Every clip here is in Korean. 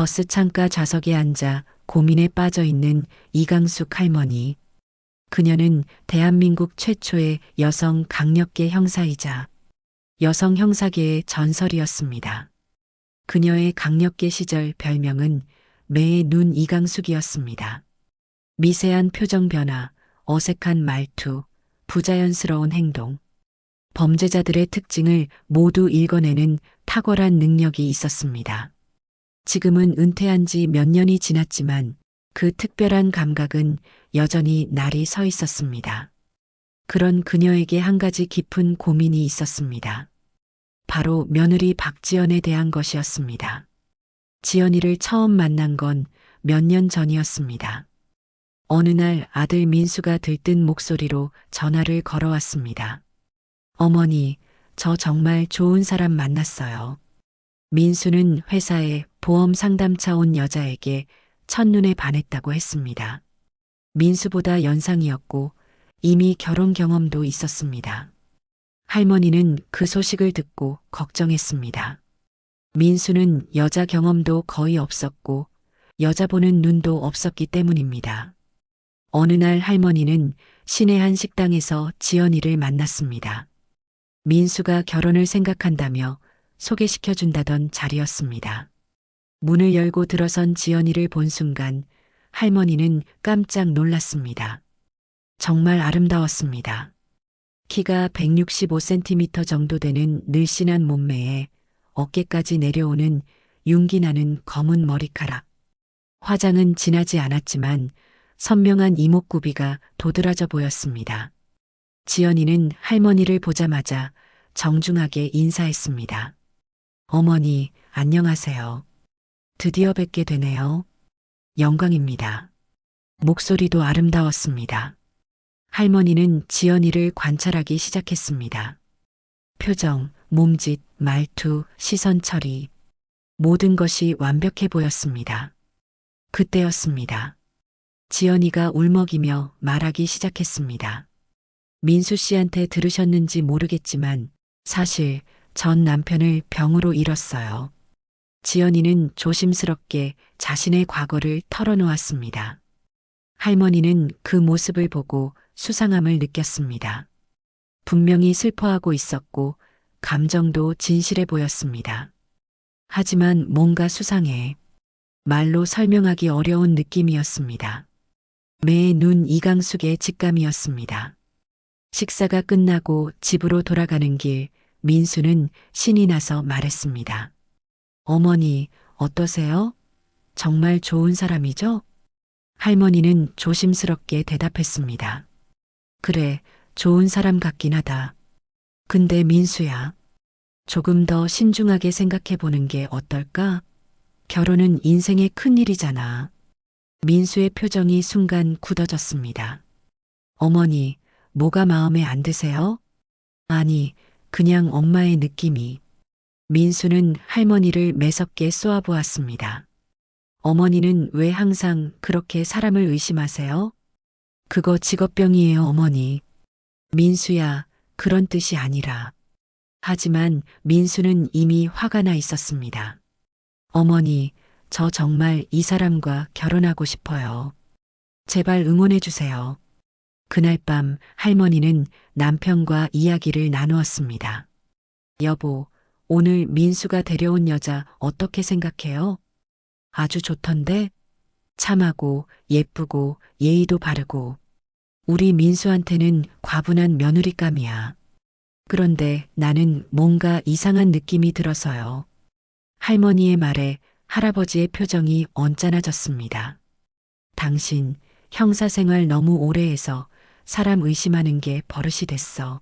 버스 창가 좌석에 앉아 고민에 빠져 있는 이강숙 할머니. 그녀는 대한민국 최초의 여성 강력계 형사이자 여성 형사계의 전설이었습니다. 그녀의 강력계 시절 별명은 매의 눈 이강숙이었습니다. 미세한 표정 변화, 어색한 말투, 부자연스러운 행동. 범죄자들의 특징을 모두 읽어내는 탁월한 능력이 있었습니다. 지금은 은퇴한 지 몇 년이 지났지만 그 특별한 감각은 여전히 날이 서 있었습니다. 그런 그녀에게 한 가지 깊은 고민이 있었습니다. 바로 며느리 박지연에 대한 것이었습니다. 지연이를 처음 만난 건 몇 년 전이었습니다. 어느 날 아들 민수가 들뜬 목소리로 전화를 걸어왔습니다. 어머니, 저 정말 좋은 사람 만났어요. 민수는 회사에 보험 상담차 온 여자에게 첫눈에 반했다고 했습니다. 민수보다 연상이었고 이미 결혼 경험도 있었습니다. 할머니는 그 소식을 듣고 걱정했습니다. 민수는 여자 경험도 거의 없었고 여자 보는 눈도 없었기 때문입니다. 어느 날 할머니는 시내 한 식당에서 지연이를 만났습니다. 민수가 결혼을 생각한다며 소개시켜준다던 자리였습니다. 문을 열고 들어선 지연이를 본 순간 할머니는 깜짝 놀랐습니다. 정말 아름다웠습니다. 키가 165cm 정도 되는 늘씬한 몸매에 어깨까지 내려오는 윤기나는 검은 머리카락. 화장은 진하지 않았지만 선명한 이목구비가 도드라져 보였습니다. 지연이는 할머니를 보자마자 정중하게 인사했습니다. 어머니, 안녕하세요. 드디어 뵙게 되네요. 영광입니다. 목소리도 아름다웠습니다. 할머니는 지연이를 관찰하기 시작했습니다. 표정, 몸짓, 말투, 시선 처리. 모든 것이 완벽해 보였습니다. 그때였습니다. 지연이가 울먹이며 말하기 시작했습니다. 민수 씨한테 들으셨는지 모르겠지만 사실 전 남편을 병으로 잃었어요. 지연이는 조심스럽게 자신의 과거를 털어놓았습니다. 할머니는 그 모습을 보고 수상함을 느꼈습니다. 분명히 슬퍼하고 있었고 감정도 진실해 보였습니다. 하지만 뭔가 수상해. 말로 설명하기 어려운 느낌이었습니다. 매의 눈 이강숙의 직감이었습니다. 식사가 끝나고 집으로 돌아가는 길, 민수는 신이 나서 말했습니다. 어머니, 어떠세요? 정말 좋은 사람이죠? 할머니는 조심스럽게 대답했습니다. 그래, 좋은 사람 같긴 하다. 근데 민수야, 조금 더 신중하게 생각해 보는 게 어떨까? 결혼은 인생의 큰일이잖아. 민수의 표정이 순간 굳어졌습니다. 어머니, 뭐가 마음에 안 드세요? 아니, 그냥 엄마의 느낌이. 민수는 할머니를 매섭게 쏘아보았습니다. 어머니는 왜 항상 그렇게 사람을 의심하세요? 그거 직업병이에요, 어머니. 민수야, 그런 뜻이 아니라. 하지만 민수는 이미 화가 나 있었습니다. 어머니, 저 정말 이 사람과 결혼하고 싶어요. 제발 응원해 주세요. 그날 밤 할머니는 남편과 이야기를 나누었습니다. 여보, 오늘 민수가 데려온 여자 어떻게 생각해요? 아주 좋던데? 참하고 예쁘고 예의도 바르고. 우리 민수한테는 과분한 며느리감이야. 그런데 나는 뭔가 이상한 느낌이 들어서요. 할머니의 말에 할아버지의 표정이 언짢아졌습니다. 당신 형사 생활 너무 오래 해서 사람 의심하는 게 버릇이 됐어.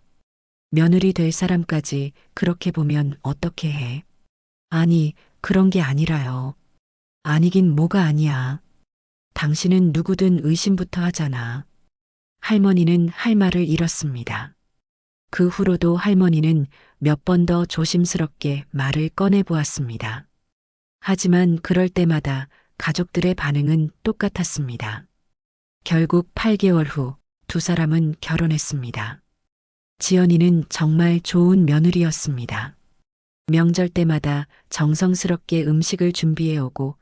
며느리 될 사람까지 그렇게 보면 어떻게 해? 아니, 그런 게 아니라요. 아니긴 뭐가 아니야. 당신은 누구든 의심부터 하잖아. 할머니는 할 말을 잃었습니다. 그 후로도 할머니는 몇 번 더 조심스럽게 말을 꺼내 보았습니다. 하지만 그럴 때마다 가족들의 반응은 똑같았습니다. 결국 8개월 후 두 사람은 결혼했습니다. 지연이는 정말 좋은 며느리였습니다. 명절 때마다 정성스럽게 음식을 준비해 오고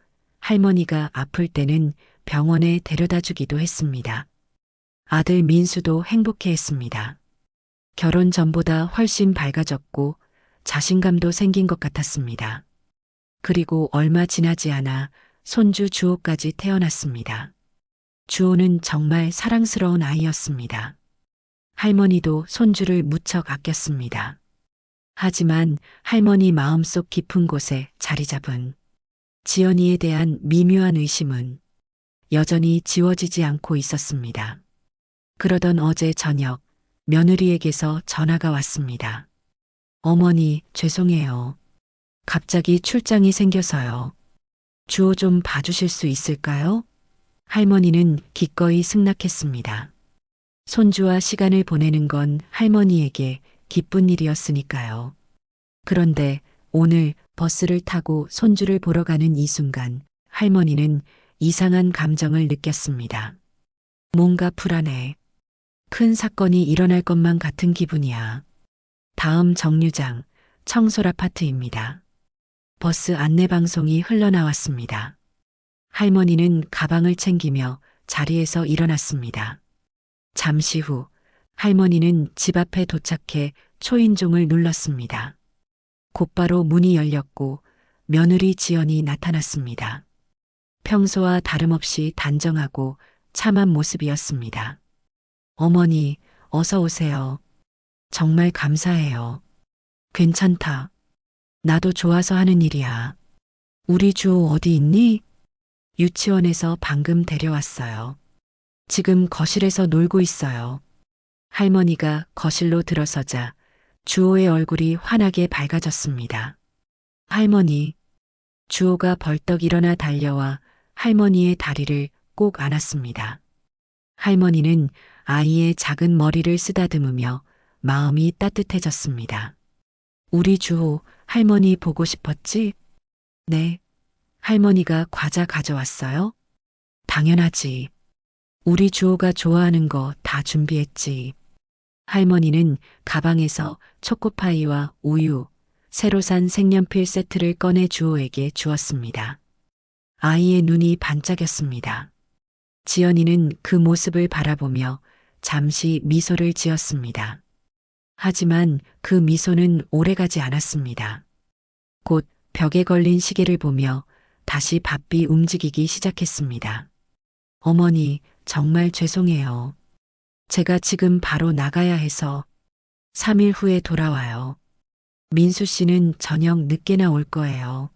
할머니가 아플 때는 병원에 데려다 주기도 했습니다. 아들 민수도 행복해했습니다. 결혼 전보다 훨씬 밝아졌고 자신감도 생긴 것 같았습니다. 그리고 얼마 지나지 않아 손주 주호까지 태어났습니다. 주호는 정말 사랑스러운 아이였습니다. 할머니도 손주를 무척 아꼈습니다. 하지만 할머니 마음속 깊은 곳에 자리 잡은 지연이에 대한 미묘한 의심은 여전히 지워지지 않고 있었습니다. 그러던 어제 저녁 며느리에게서 전화가 왔습니다. 어머니, 죄송해요. 갑자기 출장이 생겨서요. 주호 좀 봐주실 수 있을까요? 할머니는 기꺼이 승낙했습니다. 손주와 시간을 보내는 건 할머니에게 기쁜 일이었으니까요. 그런데 오늘 버스를 타고 손주를 보러 가는 이 순간 할머니는 이상한 감정을 느꼈습니다. 뭔가 불안해. 큰 사건이 일어날 것만 같은 기분이야. 다음 정류장 청솔 아파트입니다. 버스 안내방송이 흘러나왔습니다. 할머니는 가방을 챙기며 자리에서 일어났습니다. 잠시 후 할머니는 집 앞에 도착해 초인종을 눌렀습니다. 곧바로 문이 열렸고 며느리 지연이 나타났습니다. 평소와 다름없이 단정하고 참한 모습이었습니다. 어머니, 어서 오세요. 정말 감사해요. 괜찮다. 나도 좋아서 하는 일이야. 우리 주호 어디 있니? 유치원에서 방금 데려왔어요. 지금 거실에서 놀고 있어요. 할머니가 거실로 들어서자 주호의 얼굴이 환하게 밝아졌습니다. 할머니, 주호가 벌떡 일어나 달려와 할머니의 다리를 꼭 안았습니다. 할머니는 아이의 작은 머리를 쓰다듬으며 마음이 따뜻해졌습니다. 우리 주호, 할머니 보고 싶었지? 네. 할머니가 과자 가져왔어요? 당연하지. 우리 주호가 좋아하는 거 다 준비했지. 할머니는 가방에서 초코파이와 우유, 새로 산 색연필 세트를 꺼내 주호에게 주었습니다. 아이의 눈이 반짝였습니다. 지연이는 그 모습을 바라보며 잠시 미소를 지었습니다. 하지만 그 미소는 오래가지 않았습니다. 곧 벽에 걸린 시계를 보며 다시 바삐 움직이기 시작했습니다. 어머니, 정말 죄송해요. 제가 지금 바로 나가야 해서 3일 후에 돌아와요. 민수 씨는 저녁 늦게나 올 거예요.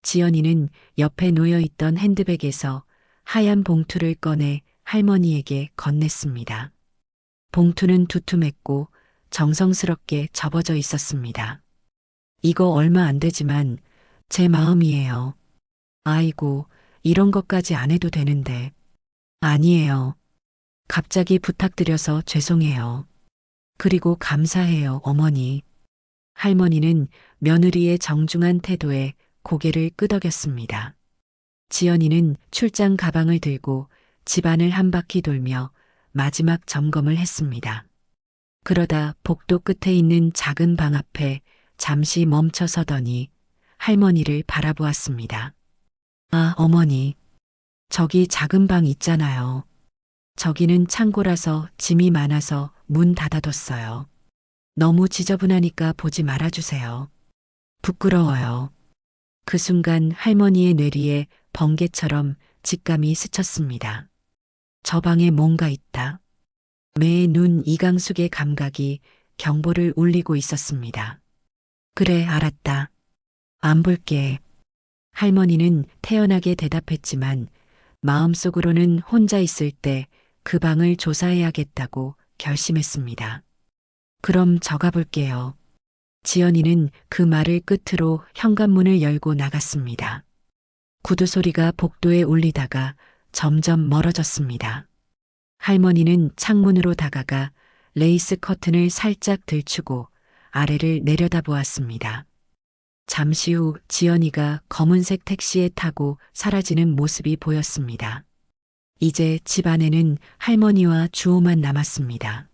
지연이는 옆에 놓여있던 핸드백에서 하얀 봉투를 꺼내 할머니에게 건넸습니다. 봉투는 두툼했고 정성스럽게 접어져 있었습니다. 이거 얼마 안 되지만 제 마음이에요. 아이고, 이런 것까지 안 해도 되는데. 아니에요. 갑자기 부탁드려서 죄송해요. 그리고 감사해요, 어머니. 할머니는 며느리의 정중한 태도에 고개를 끄덕였습니다. 지연이는 출장 가방을 들고 집안을 한 바퀴 돌며 마지막 점검을 했습니다. 그러다 복도 끝에 있는 작은 방 앞에 잠시 멈춰 서더니 할머니를 바라보았습니다. 아, 어머니. 저기 작은 방 있잖아요. 저기는 창고라서 짐이 많아서 문 닫아뒀어요. 너무 지저분하니까 보지 말아주세요. 부끄러워요. 그 순간 할머니의 뇌리에 번개처럼 직감이 스쳤습니다. 저 방에 뭔가 있다. 매의 눈 이강숙의 감각이 경보를 울리고 있었습니다. 그래, 알았다. 안 볼게. 할머니는 태연하게 대답했지만 마음속으로는 혼자 있을 때 그 방을 조사해야겠다고 결심했습니다. 그럼 저 가볼게요. 지연이는 그 말을 끝으로 현관문을 열고 나갔습니다. 구두 소리가 복도에 울리다가 점점 멀어졌습니다. 할머니는 창문으로 다가가 레이스 커튼을 살짝 들추고 아래를 내려다보았습니다. 잠시 후 지연이가 검은색 택시에 타고 사라지는 모습이 보였습니다. 이제 집 안에는 할머니와 주호만 남았습니다.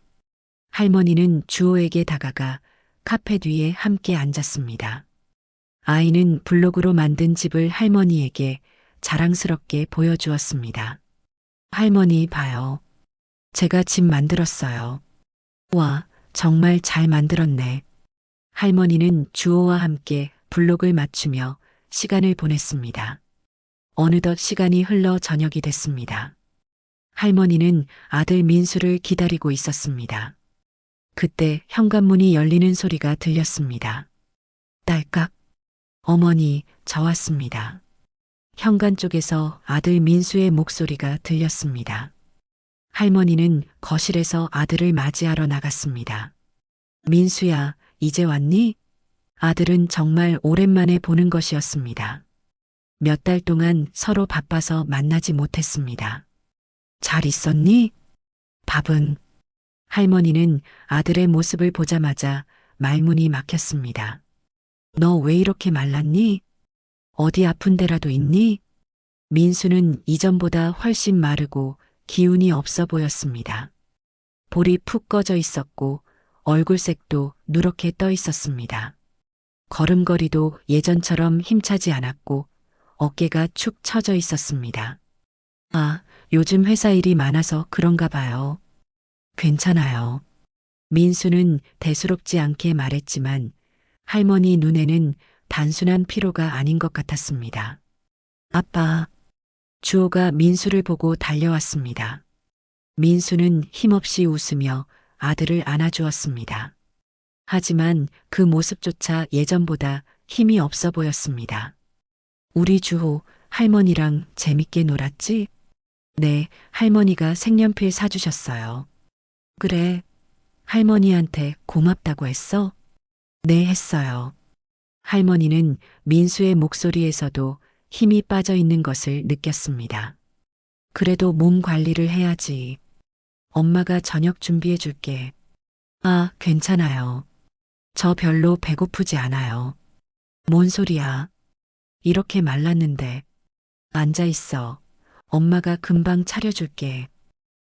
할머니는 주호에게 다가가 카페 뒤에 함께 앉았습니다. 아이는 블록으로 만든 집을 할머니에게 자랑스럽게 보여주었습니다. 할머니 봐요. 제가 집 만들었어요. 와, 정말 잘 만들었네. 할머니는 주호와 함께 블록을 맞추며 시간을 보냈습니다. 어느덧 시간이 흘러 저녁이 됐습니다. 할머니는 아들 민수를 기다리고 있었습니다. 그때 현관문이 열리는 소리가 들렸습니다. 딸깍. 어머니, 저 왔습니다. 현관 쪽에서 아들 민수의 목소리가 들렸습니다. 할머니는 거실에서 아들을 맞이하러 나갔습니다. 민수야, 이제 왔니? 아들은 정말 오랜만에 보는 것이었습니다. 몇 달 동안 서로 바빠서 만나지 못했습니다. 잘 있었니? 밥은? 할머니는 아들의 모습을 보자마자 말문이 막혔습니다. 너 왜 이렇게 말랐니? 어디 아픈 데라도 있니? 민수는 이전보다 훨씬 마르고 기운이 없어 보였습니다. 볼이 푹 꺼져 있었고 얼굴색도 누렇게 떠 있었습니다. 걸음걸이도 예전처럼 힘차지 않았고 어깨가 축 처져 있었습니다. 아, 요즘 회사 일이 많아서 그런가 봐요. 괜찮아요. 민수는 대수롭지 않게 말했지만 할머니 눈에는 단순한 피로가 아닌 것 같았습니다. 아빠. 주호가 민수를 보고 달려왔습니다. 민수는 힘없이 웃으며 아들을 안아주었습니다. 하지만 그 모습조차 예전보다 힘이 없어 보였습니다. 우리 주호, 할머니랑 재밌게 놀았지? 네, 할머니가 색연필 사주셨어요. 그래, 할머니한테 고맙다고 했어? 네, 했어요. 할머니는 민수의 목소리에서도 힘이 빠져 있는 것을 느꼈습니다. 그래도 몸 관리를 해야지. 엄마가 저녁 준비해 줄게. 아, 괜찮아요. 저 별로 배고프지 않아요. 뭔 소리야. 이렇게 말랐는데. 앉아 있어. 엄마가 금방 차려줄게.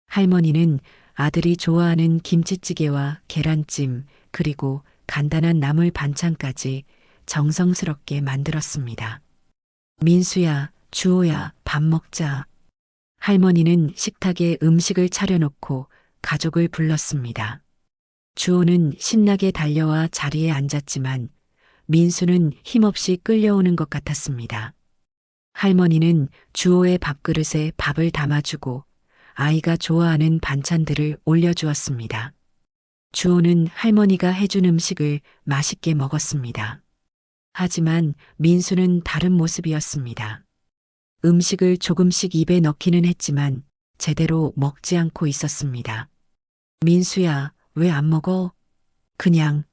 할머니는 아들이 좋아하는 김치찌개와 계란찜, 그리고 간단한 나물 반찬까지 정성스럽게 만들었습니다. 민수야, 주호야, 밥 먹자. 할머니는 식탁에 음식을 차려놓고 가족을 불렀습니다. 주호는 신나게 달려와 자리에 앉았지만 민수는 힘없이 끌려오는 것 같았습니다. 할머니는 주호의 밥그릇에 밥을 담아주고 아이가 좋아하는 반찬들을 올려주었습니다. 주호는 할머니가 해준 음식을 맛있게 먹었습니다. 하지만 민수는 다른 모습이었습니다. 음식을 조금씩 입에 넣기는 했지만 제대로 먹지 않고 있었습니다. 민수야, 왜 안 먹어? 그냥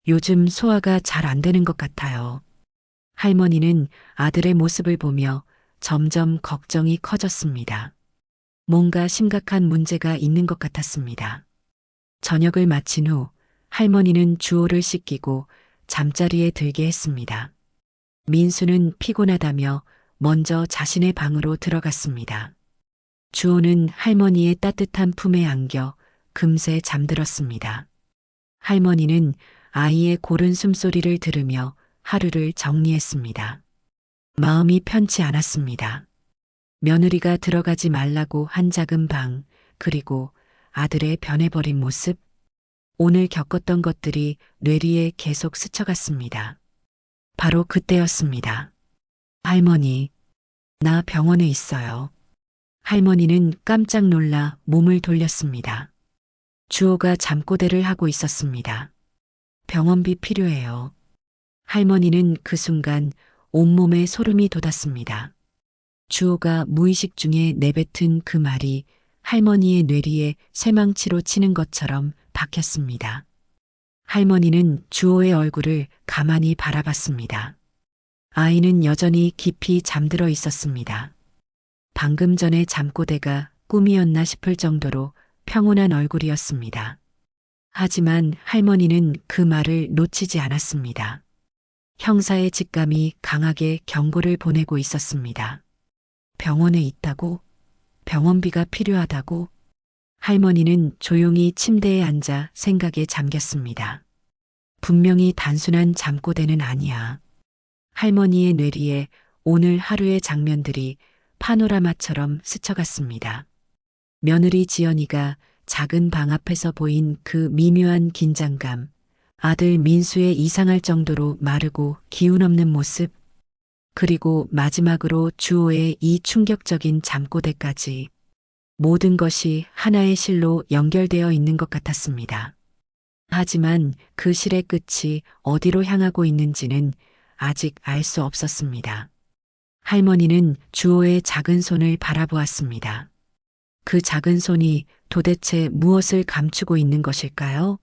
요즘 소화가 잘 안 되는 것 같아요. 할머니는 아들의 모습을 보며 점점 걱정이 커졌습니다. 뭔가 심각한 문제가 있는 것 같았습니다. 저녁을 마친 후 할머니는 주호를 씻기고 잠자리에 들게 했습니다. 민수는 피곤하다며 먼저 자신의 방으로 들어갔습니다. 주호는 할머니의 따뜻한 품에 안겨 금세 잠들었습니다. 할머니는 아이의 고른 숨소리를 들으며 하루를 정리했습니다. 마음이 편치 않았습니다. 며느리가 들어가지 말라고 한 작은 방, 그리고 아들의 변해버린 모습, 오늘 겪었던 것들이 뇌리에 계속 스쳐갔습니다. 바로 그때였습니다. 할머니, 나 병원에 있어요. 할머니는 깜짝 놀라 몸을 돌렸습니다. 주호가 잠꼬대를 하고 있었습니다. 병원비 필요해요. 할머니는 그 순간 온몸에 소름이 돋았습니다. 주호가 무의식 중에 내뱉은 그 말이 할머니의 뇌리에 쇠망치로 치는 것처럼 박혔습니다. 할머니는 주호의 얼굴을 가만히 바라봤습니다. 아이는 여전히 깊이 잠들어 있었습니다. 방금 전에 잠꼬대가 꿈이었나 싶을 정도로 평온한 얼굴이었습니다. 하지만 할머니는 그 말을 놓치지 않았습니다. 형사의 직감이 강하게 경고를 보내고 있었습니다. 병원에 있다고? 병원비가 필요하다고? 할머니는 조용히 침대에 앉아 생각에 잠겼습니다. 분명히 단순한 잠꼬대는 아니야. 할머니의 뇌리에 오늘 하루의 장면들이 파노라마처럼 스쳐갔습니다. 며느리 지연이가 작은 방 앞에서 보인 그 미묘한 긴장감, 아들 민수의 이상할 정도로 마르고 기운 없는 모습, 그리고 마지막으로 주호의 이 충격적인 잠꼬대까지 모든 것이 하나의 실로 연결되어 있는 것 같았습니다. 하지만 그 실의 끝이 어디로 향하고 있는지는 아직 알 수 없었습니다. 할머니는 주호의 작은 손을 바라보았습니다. 그 작은 손이 도대체 무엇을 감추고 있는 것일까요?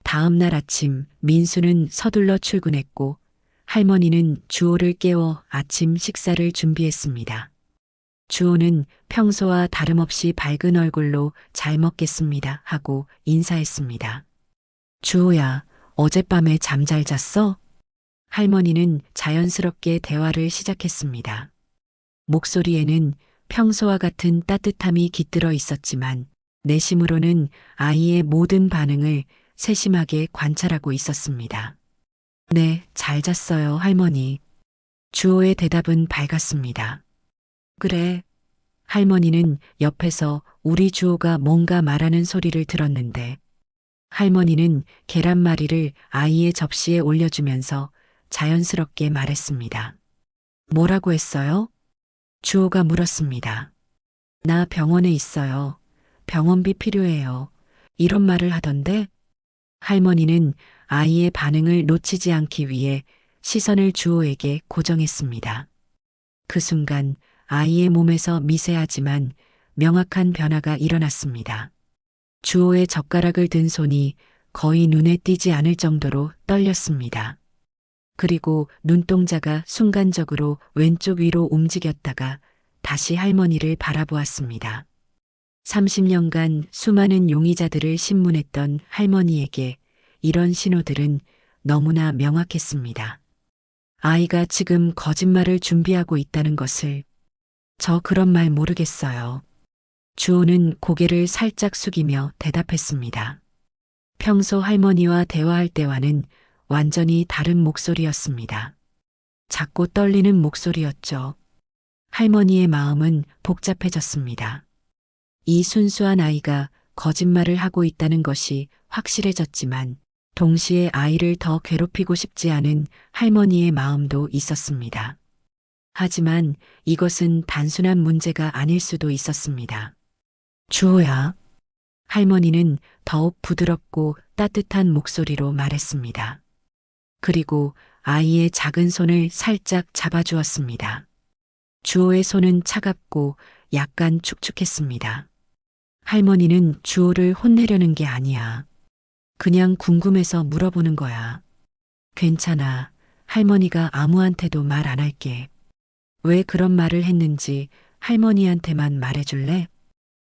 다음 날 아침 민수는 서둘러 출근했고 할머니는 주호를 깨워 아침 식사를 준비했습니다. 주호는 평소와 다름없이 밝은 얼굴로 잘 먹겠습니다 하고 인사했습니다. 주호야, 어젯밤에 잠 잘 잤어? 할머니는 자연스럽게 대화를 시작했습니다. 목소리에는 평소와 같은 따뜻함이 깃들어 있었지만 내심으로는 아이의 모든 반응을 세심하게 관찰하고 있었습니다. 네, 잘 잤어요, 할머니. 주호의 대답은 밝았습니다. 그래. 할머니는 옆에서 우리 주호가 뭔가 말하는 소리를 들었는데 할머니는 계란말이를 아이의 접시에 올려주면서 자연스럽게 말했습니다. 뭐라고 했어요? 주호가 물었습니다. 나 병원에 있어요. 병원비 필요해요. 이런 말을 하던데 할머니는 아이의 반응을 놓치지 않기 위해 시선을 주호에게 고정했습니다. 그 순간 아이의 몸에서 미세하지만 명확한 변화가 일어났습니다. 주호의 젓가락을 든 손이 거의 눈에 띄지 않을 정도로 떨렸습니다. 그리고 눈동자가 순간적으로 왼쪽 위로 움직였다가 다시 할머니를 바라보았습니다. 30년간 수많은 용의자들을 신문했던 할머니에게 이런 신호들은 너무나 명확했습니다. 아이가 지금 거짓말을 준비하고 있다는 것을 저 그런 말 모르겠어요. 주호는 고개를 살짝 숙이며 대답했습니다. 평소 할머니와 대화할 때와는 완전히 다른 목소리였습니다. 작고 떨리는 목소리였죠. 할머니의 마음은 복잡해졌습니다. 이 순수한 아이가 거짓말을 하고 있다는 것이 확실해졌지만 동시에 아이를 더 괴롭히고 싶지 않은 할머니의 마음도 있었습니다. 하지만 이것은 단순한 문제가 아닐 수도 있었습니다. 주호야. 할머니는 더욱 부드럽고 따뜻한 목소리로 말했습니다. 그리고 아이의 작은 손을 살짝 잡아주었습니다. 주호의 손은 차갑고 약간 축축했습니다. 할머니는 주호를 혼내려는 게 아니야. 그냥 궁금해서 물어보는 거야. 괜찮아. 할머니가 아무한테도 말 안 할게. 왜 그런 말을 했는지 할머니한테만 말해줄래?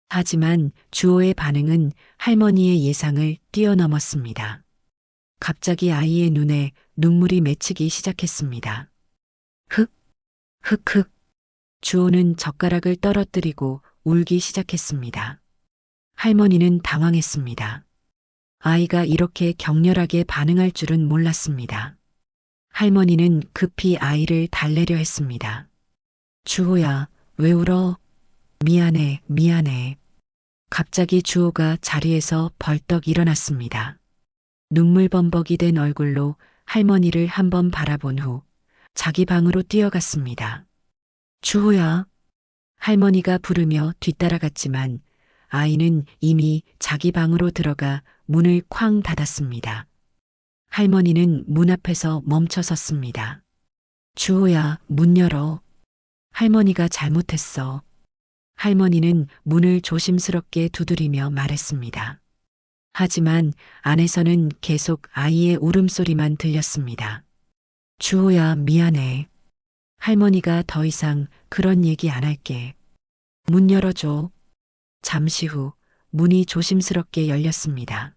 하지만 주호의 반응은 할머니의 예상을 뛰어넘었습니다. 갑자기 아이의 눈에 눈물이 맺히기 시작했습니다. 흑, 흑흑. 주호는 젓가락을 떨어뜨리고 울기 시작했습니다. 할머니는 당황했습니다. 아이가 이렇게 격렬하게 반응할 줄은 몰랐습니다. 할머니는 급히 아이를 달래려 했습니다. 주호야, 왜 울어? 미안해, 미안해. 갑자기 주호가 자리에서 벌떡 일어났습니다. 눈물범벅이 된 얼굴로 할머니를 한번 바라본 후 자기 방으로 뛰어갔습니다. 주호야. 할머니가 부르며 뒤따라갔지만 아이는 이미 자기 방으로 들어가 문을 쾅 닫았습니다. 할머니는 문 앞에서 멈춰 섰습니다. 주호야, 문 열어. 할머니가 잘못했어. 할머니는 문을 조심스럽게 두드리며 말했습니다. 하지만 안에서는 계속 아이의 울음소리만 들렸습니다. 주호야, 미안해. 할머니가 더 이상 그런 얘기 안 할게. 문 열어줘. 잠시 후 문이 조심스럽게 열렸습니다.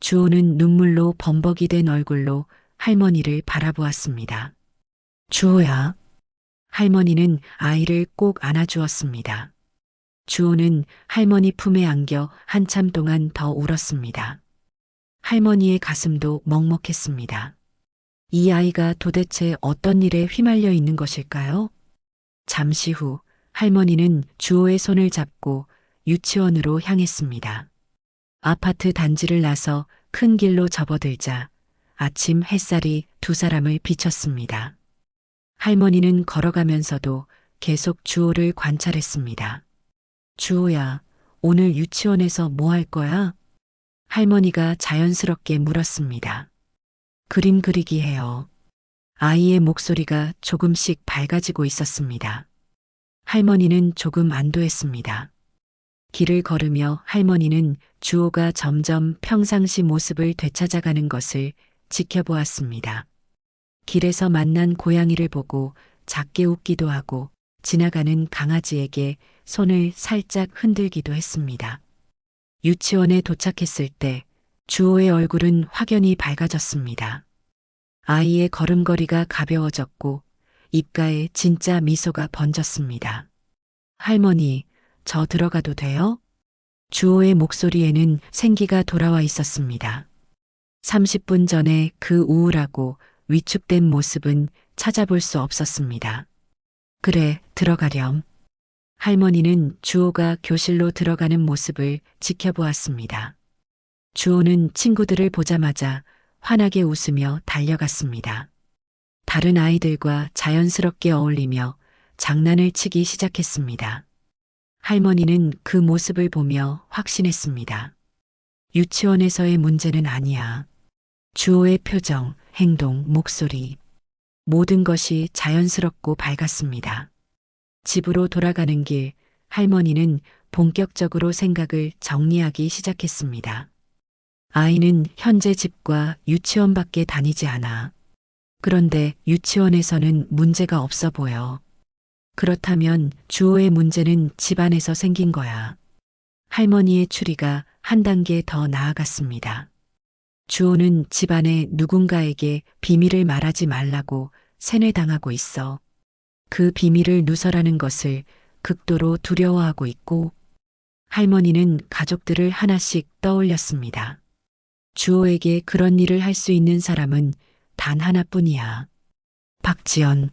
주호는 눈물로 범벅이 된 얼굴로 할머니를 바라보았습니다. 주호야. 할머니는 아이를 꼭 안아주었습니다. 주호는 할머니 품에 안겨 한참 동안 더 울었습니다. 할머니의 가슴도 먹먹했습니다. 이 아이가 도대체 어떤 일에 휘말려 있는 것일까요? 잠시 후 할머니는 주호의 손을 잡고 유치원으로 향했습니다. 아파트 단지를 나서 큰 길로 접어들자 아침 햇살이 두 사람을 비쳤습니다. 할머니는 걸어가면서도 계속 주호를 관찰했습니다. 주호야, 오늘 유치원에서 뭐 할 거야? 할머니가 자연스럽게 물었습니다. 그림 그리기 해요. 아이의 목소리가 조금씩 밝아지고 있었습니다. 할머니는 조금 안도했습니다. 길을 걸으며 할머니는 주호가 점점 평상시 모습을 되찾아가는 것을 지켜보았습니다. 길에서 만난 고양이를 보고 작게 웃기도 하고 지나가는 강아지에게 손을 살짝 흔들기도 했습니다. 유치원에 도착했을 때 주호의 얼굴은 확연히 밝아졌습니다. 아이의 걸음걸이가 가벼워졌고 입가에 진짜 미소가 번졌습니다. 할머니, 저 들어가도 돼요? 주호의 목소리에는 생기가 돌아와 있었습니다. 30분 전에 그 우울하고 위축된 모습은 찾아볼 수 없었습니다. 그래, 들어가렴. 할머니는 주호가 교실로 들어가는 모습을 지켜보았습니다. 주호는 친구들을 보자마자 환하게 웃으며 달려갔습니다. 다른 아이들과 자연스럽게 어울리며 장난을 치기 시작했습니다. 할머니는 그 모습을 보며 확신했습니다. 유치원에서의 문제는 아니야. 주호의 표정, 행동, 목소리, 모든 것이 자연스럽고 밝았습니다. 집으로 돌아가는 길, 할머니는 본격적으로 생각을 정리하기 시작했습니다. 아이는 현재 집과 유치원밖에 다니지 않아. 그런데 유치원에서는 문제가 없어 보여. 그렇다면 주호의 문제는 집안에서 생긴 거야. 할머니의 추리가 한 단계 더 나아갔습니다. 주호는 집안에 누군가에게 비밀을 말하지 말라고 세뇌당하고 있어. 그 비밀을 누설하는 것을 극도로 두려워하고 있고, 할머니는 가족들을 하나씩 떠올렸습니다. 주호에게 그런 일을 할 수 있는 사람은 단 하나뿐이야. 박지연.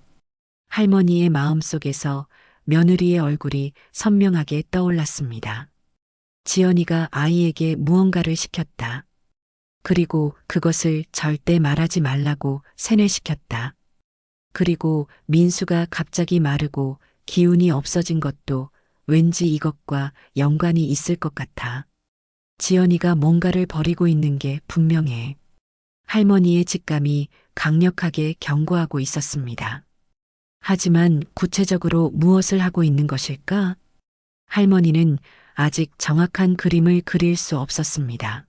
할머니의 마음속에서 며느리의 얼굴이 선명하게 떠올랐습니다. 지연이가 아이에게 무언가를 시켰다. 그리고 그것을 절대 말하지 말라고 세뇌시켰다. 그리고 민수가 갑자기 마르고 기운이 없어진 것도 왠지 이것과 연관이 있을 것 같아. 지연이가 뭔가를 버리고 있는 게 분명해. 할머니의 직감이 강력하게 경고하고 있었습니다. 하지만 구체적으로 무엇을 하고 있는 것일까? 할머니는 아직 정확한 그림을 그릴 수 없었습니다.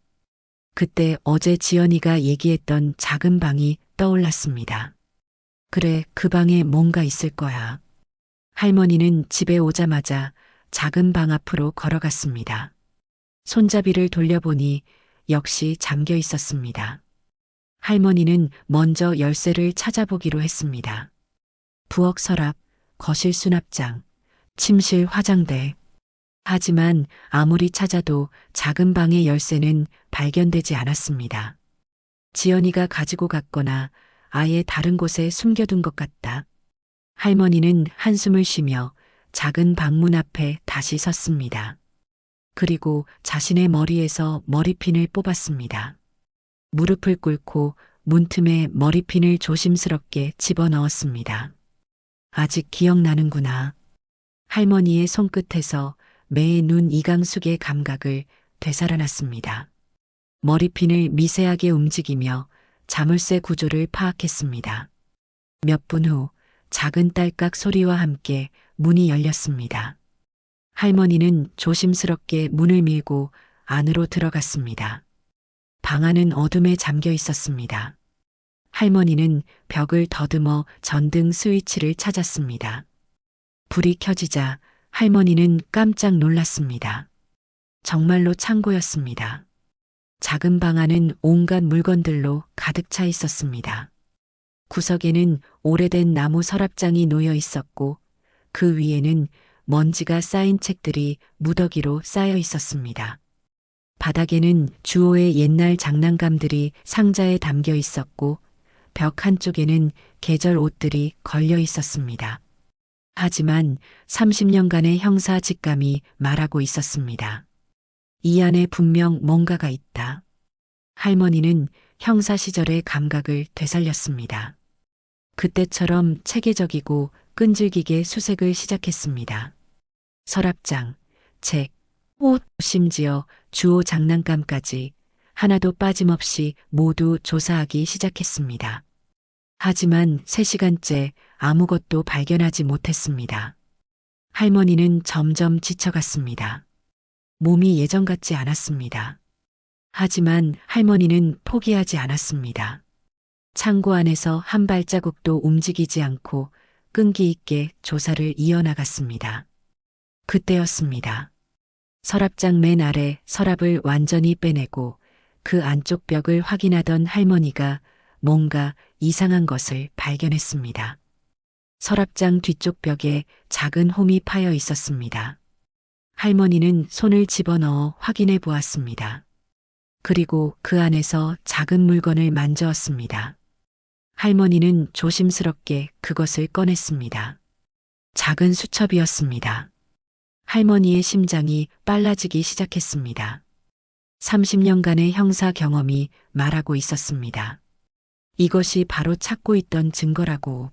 그때 어제 지연이가 얘기했던 작은 방이 떠올랐습니다. 그래, 그 방에 뭔가 있을 거야. 할머니는 집에 오자마자 작은 방 앞으로 걸어갔습니다. 손잡이를 돌려보니 역시 잠겨 있었습니다. 할머니는 먼저 열쇠를 찾아보기로 했습니다. 부엌 서랍, 거실 수납장, 침실 화장대. 하지만 아무리 찾아도 작은 방의 열쇠는 발견되지 않았습니다. 지연이가 가지고 갔거나 아예 다른 곳에 숨겨둔 것 같다. 할머니는 한숨을 쉬며 작은 방문 앞에 다시 섰습니다. 그리고 자신의 머리에서 머리핀을 뽑았습니다. 무릎을 꿇고 문틈에 머리핀을 조심스럽게 집어넣었습니다. 아직 기억나는구나. 할머니의 손끝에서 매의 눈 이강숙의 감각을 되살아났습니다. 머리핀을 미세하게 움직이며 자물쇠 구조를 파악했습니다. 몇 분 후 작은 딸깍 소리와 함께 문이 열렸습니다. 할머니는 조심스럽게 문을 밀고 안으로 들어갔습니다. 방 안은 어둠에 잠겨 있었습니다. 할머니는 벽을 더듬어 전등 스위치를 찾았습니다. 불이 켜지자 할머니는 깜짝 놀랐습니다. 정말로 창고였습니다. 작은 방 안은 온갖 물건들로 가득 차 있었습니다. 구석에는 오래된 나무 서랍장이 놓여 있었고 그 위에는 먼지가 쌓인 책들이 무더기로 쌓여 있었습니다. 바닥에는 주호의 옛날 장난감들이 상자에 담겨 있었고 벽 한쪽에는 계절 옷들이 걸려 있었습니다. 하지만 30년간의 형사 직감이 말하고 있었습니다. 이 안에 분명 뭔가가 있다. 할머니는 형사 시절의 감각을 되살렸습니다. 그때처럼 체계적이고 끈질기게 수색을 시작했습니다. 서랍장, 책, 옷, 심지어 주호 장난감까지 하나도 빠짐없이 모두 조사하기 시작했습니다. 하지만 3시간째 아무것도 발견하지 못했습니다. 할머니는 점점 지쳐갔습니다. 몸이 예전 같지 않았습니다. 하지만 할머니는 포기하지 않았습니다. 창고 안에서 한 발자국도 움직이지 않고 끈기 있게 조사를 이어나갔습니다. 그때였습니다. 서랍장 맨 아래 서랍을 완전히 빼내고 그 안쪽 벽을 확인하던 할머니가 뭔가 이상한 것을 발견했습니다. 서랍장 뒤쪽 벽에 작은 홈이 파여 있었습니다. 할머니는 손을 집어넣어 확인해 보았습니다. 그리고 그 안에서 작은 물건을 만졌습니다. 할머니는 조심스럽게 그것을 꺼냈습니다. 작은 수첩이었습니다. 할머니의 심장이 빨라지기 시작했습니다. 30년간의 형사 경험이 말하고 있었습니다. 이것이 바로 찾고 있던 증거라고.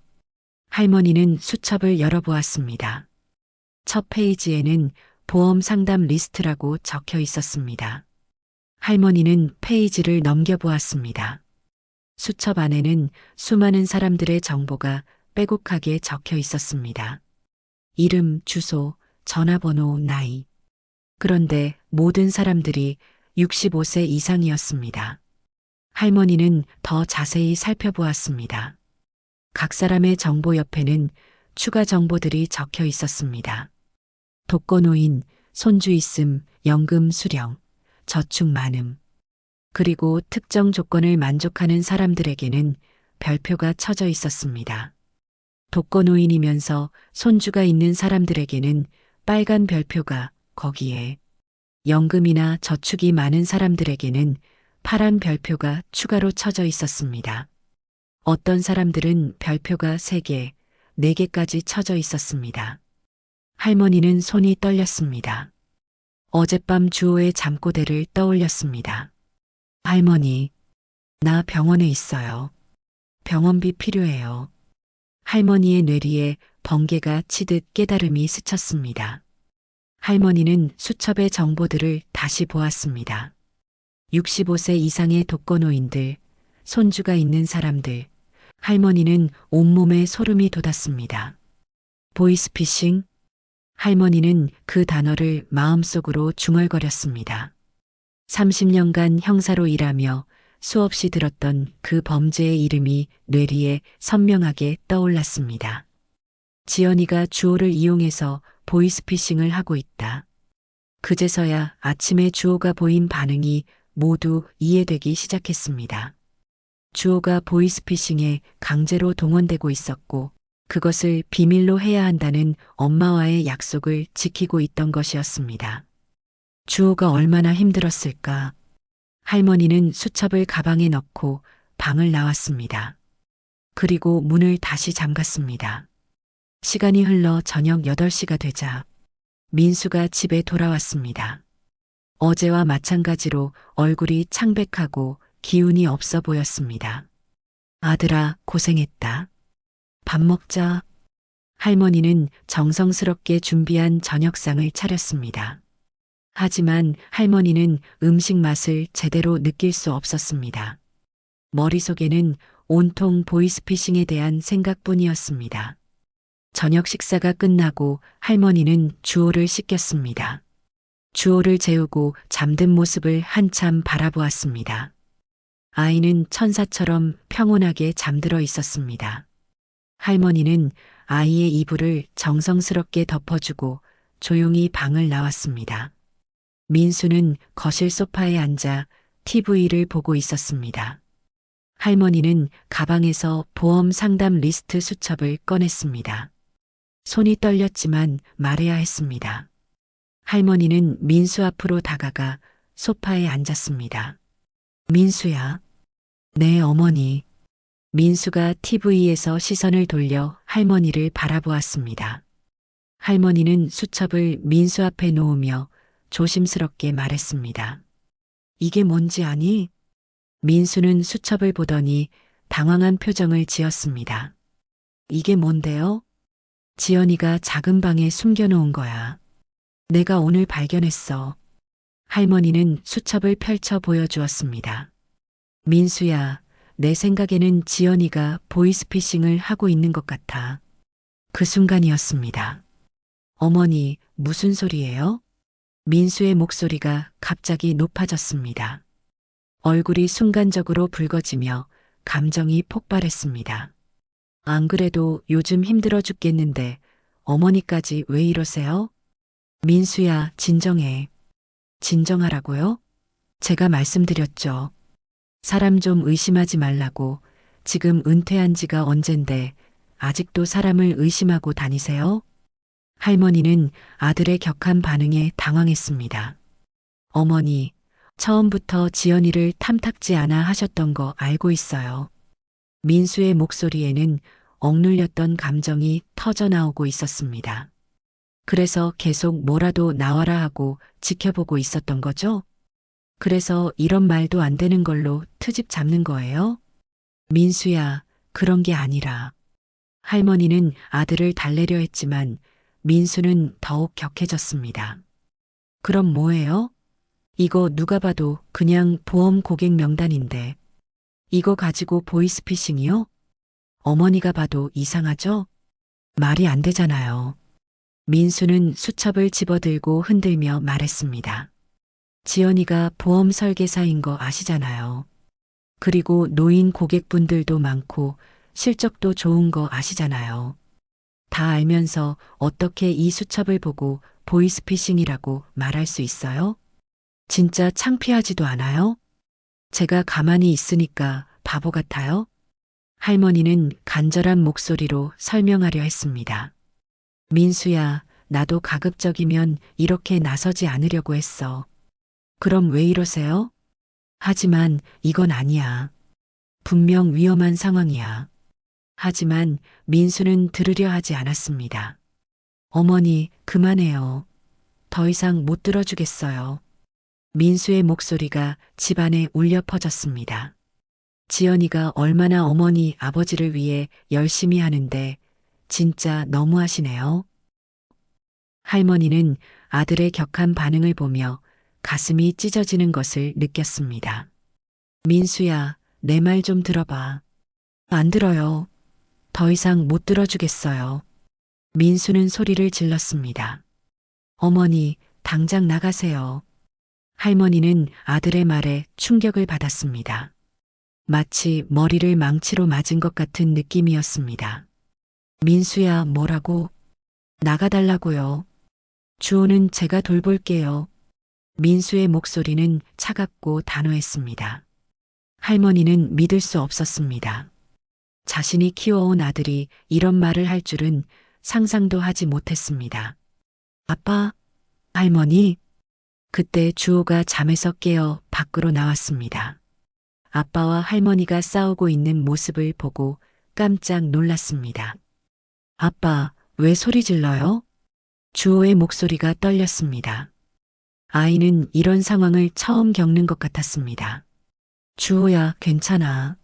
할머니는 수첩을 열어보았습니다. 첫 페이지에는 보험 상담 리스트라고 적혀 있었습니다. 할머니는 페이지를 넘겨보았습니다. 수첩 안에는 수많은 사람들의 정보가 빼곡하게 적혀 있었습니다. 이름, 주소, 전화번호, 나이. 그런데 모든 사람들이 65세 이상이었습니다. 할머니는 더 자세히 살펴보았습니다. 각 사람의 정보 옆에는 추가 정보들이 적혀 있었습니다. 독거노인, 손주 있음, 연금 수령, 저축 많음. 그리고 특정 조건을 만족하는 사람들에게는 별표가 쳐져 있었습니다. 독거노인이면서 손주가 있는 사람들에게는 빨간 별표가 거기에, 연금이나 저축이 많은 사람들에게는 파란 별표가 추가로 쳐져 있었습니다. 어떤 사람들은 별표가 3개, 4개까지 쳐져 있었습니다. 할머니는 손이 떨렸습니다. 어젯밤 주호의 잠꼬대를 떠올렸습니다. 할머니, 나 병원에 있어요. 병원비 필요해요. 할머니의 뇌리에 번개가 치듯 깨달음이 스쳤습니다. 할머니는 수첩의 정보들을 다시 보았습니다. 65세 이상의 독거노인들, 손주가 있는 사람들, 할머니는 온몸에 소름이 돋았습니다. 보이스피싱? 할머니는 그 단어를 마음속으로 중얼거렸습니다. 30년간 형사로 일하며 수없이 들었던 그 범죄의 이름이 뇌리에 선명하게 떠올랐습니다. 지연이가 주호를 이용해서 보이스피싱을 하고 있다. 그제서야 아침에 주호가 보인 반응이 모두 이해되기 시작했습니다. 주호가 보이스피싱에 강제로 동원되고 있었고 그것을 비밀로 해야 한다는 엄마와의 약속을 지키고 있던 것이었습니다. 주호가 얼마나 힘들었을까. 할머니는 수첩을 가방에 넣고 방을 나왔습니다. 그리고 문을 다시 잠갔습니다. 시간이 흘러 저녁 8시가 되자 민수가 집에 돌아왔습니다. 어제와 마찬가지로 얼굴이 창백하고 기운이 없어 보였습니다. 아들아, 고생했다. 밥 먹자. 할머니는 정성스럽게 준비한 저녁상을 차렸습니다. 하지만 할머니는 음식 맛을 제대로 느낄 수 없었습니다. 머릿속에는 온통 보이스피싱에 대한 생각뿐이었습니다. 저녁 식사가 끝나고 할머니는 주호를 씻겼습니다. 주호를 재우고 잠든 모습을 한참 바라보았습니다. 아이는 천사처럼 평온하게 잠들어 있었습니다. 할머니는 아이의 이불을 정성스럽게 덮어주고 조용히 방을 나왔습니다. 민수는 거실 소파에 앉아 TV를 보고 있었습니다. 할머니는 가방에서 보험 상담 리스트 수첩을 꺼냈습니다. 손이 떨렸지만 말해야 했습니다. 할머니는 민수 앞으로 다가가 소파에 앉았습니다. 민수야. 네, 어머니. 민수가 TV에서 시선을 돌려 할머니를 바라보았습니다. 할머니는 수첩을 민수 앞에 놓으며 조심스럽게 말했습니다. 이게 뭔지 아니? 민수는 수첩을 보더니 당황한 표정을 지었습니다. 이게 뭔데요? 지연이가 작은 방에 숨겨놓은 거야. 내가 오늘 발견했어. 할머니는 수첩을 펼쳐 보여주었습니다. 민수야, 내 생각에는 지연이가 보이스피싱을 하고 있는 것 같아. 그 순간이었습니다. 어머니, 무슨 소리예요? 민수의 목소리가 갑자기 높아졌습니다. 얼굴이 순간적으로 붉어지며 감정이 폭발했습니다. 안 그래도 요즘 힘들어 죽겠는데 어머니까지 왜 이러세요? 민수야, 진정해. 진정하라고요? 제가 말씀드렸죠. 사람 좀 의심하지 말라고. 지금 은퇴한 지가 언젠데 아직도 사람을 의심하고 다니세요? 할머니는 아들의 격한 반응에 당황했습니다. 어머니, 처음부터 지연이를 탐탁지 않아 하셨던 거 알고 있어요. 민수의 목소리에는 억눌렸던 감정이 터져나오고 있었습니다. 그래서 계속 뭐라도 나와라 하고 지켜보고 있었던 거죠? 그래서 이런 말도 안 되는 걸로 트집 잡는 거예요? 민수야, 그런 게 아니라. 할머니는 아들을 달래려 했지만 민수는 더욱 격해졌습니다. 그럼 뭐예요? 이거 누가 봐도 그냥 보험 고객 명단인데. 이거 가지고 보이스피싱이요? 어머니가 봐도 이상하죠? 말이 안 되잖아요. 민수는 수첩을 집어들고 흔들며 말했습니다. 지연이가 보험 설계사인 거 아시잖아요. 그리고 노인 고객분들도 많고 실적도 좋은 거 아시잖아요. 다 알면서 어떻게 이 수첩을 보고 보이스피싱이라고 말할 수 있어요? 진짜 창피하지도 않아요? 제가 가만히 있으니까 바보 같아요? 할머니는 간절한 목소리로 설명하려 했습니다. 민수야, 나도 가급적이면 이렇게 나서지 않으려고 했어. 그럼 왜 이러세요? 하지만 이건 아니야. 분명 위험한 상황이야. 하지만 민수는 들으려 하지 않았습니다. 어머니, 그만해요. 더 이상 못 들어주겠어요. 민수의 목소리가 집안에 울려 퍼졌습니다. 지연이가 얼마나 어머니, 아버지를 위해 열심히 하는데 진짜 너무하시네요. 할머니는 아들의 격한 반응을 보며 가슴이 찢어지는 것을 느꼈습니다. 민수야, 내 말 좀 들어봐. 안 들어요. 더 이상 못 들어주겠어요. 민수는 소리를 질렀습니다. 어머니, 당장 나가세요. 할머니는 아들의 말에 충격을 받았습니다. 마치 머리를 망치로 맞은 것 같은 느낌이었습니다. 민수야, 뭐라고? 나가달라고요. 주호는 제가 돌볼게요. 민수의 목소리는 차갑고 단호했습니다. 할머니는 믿을 수 없었습니다. 자신이 키워온 아들이 이런 말을 할 줄은 상상도 하지 못했습니다. 아빠, 할머니. 그때 주호가 잠에서 깨어 밖으로 나왔습니다. 아빠와 할머니가 싸우고 있는 모습을 보고 깜짝 놀랐습니다. 아빠, 왜 소리 질러요? 주호의 목소리가 떨렸습니다. 아이는 이런 상황을 처음 겪는 것 같았습니다. 주호야, 괜찮아.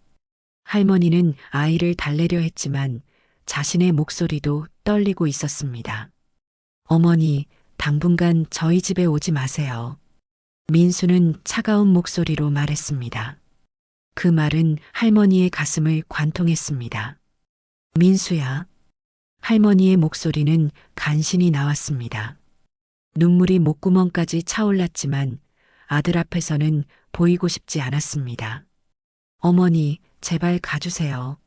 할머니는 아이를 달래려 했지만 자신의 목소리도 떨리고 있었습니다. 어머니, 당분간 저희 집에 오지 마세요. 민수는 차가운 목소리로 말했습니다. 그 말은 할머니의 가슴을 관통했습니다. 민수야. 할머니의 목소리는 간신히 나왔습니다. 눈물이 목구멍까지 차올랐지만 아들 앞에서는 보이고 싶지 않았습니다. 어머니, 제발 가주세요.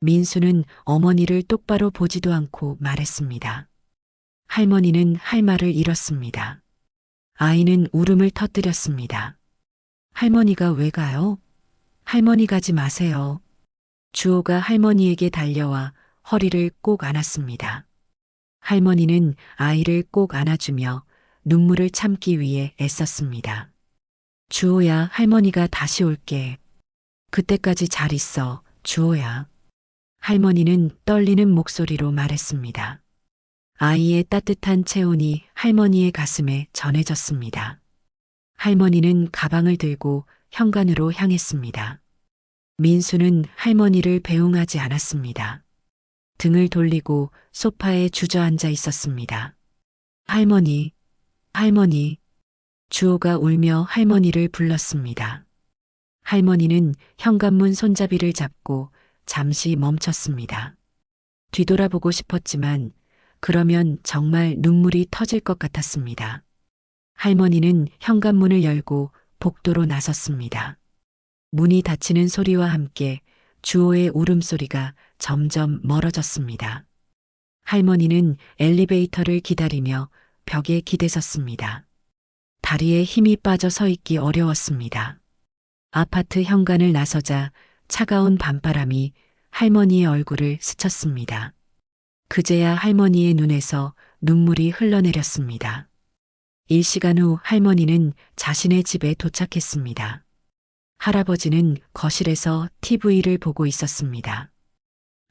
민수는 어머니를 똑바로 보지도 않고 말했습니다. 할머니는 할 말을 잃었습니다. 아이는 울음을 터뜨렸습니다. 할머니가 왜 가요? 할머니 가지 마세요. 주호가 할머니에게 달려와 허리를 꼭 안았습니다. 할머니는 아이를 꼭 안아주며 눈물을 참기 위해 애썼습니다. 주호야, 할머니가 다시 올게. 그때까지 잘 있어. 주호야. 할머니는 떨리는 목소리로 말했습니다. 아이의 따뜻한 체온이 할머니의 가슴에 전해졌습니다. 할머니는 가방을 들고 현관으로 향했습니다. 민수는 할머니를 배웅하지 않았습니다. 등을 돌리고 소파에 주저앉아 있었습니다. 할머니, 할머니. 주호가 울며 할머니를 불렀습니다. 할머니는 현관문 손잡이를 잡고 잠시 멈췄습니다. 뒤돌아보고 싶었지만 그러면 정말 눈물이 터질 것 같았습니다. 할머니는 현관문을 열고 복도로 나섰습니다. 문이 닫히는 소리와 함께 주호의 울음소리가 점점 멀어졌습니다. 할머니는 엘리베이터를 기다리며 벽에 기대섰습니다. 다리에 힘이 빠져 서 있기 어려웠습니다. 아파트 현관을 나서자 차가운 밤바람이 할머니의 얼굴을 스쳤습니다. 그제야 할머니의 눈에서 눈물이 흘러내렸습니다. 일시간 후 할머니는 자신의 집에 도착했습니다. 할아버지는 거실에서 TV를 보고 있었습니다.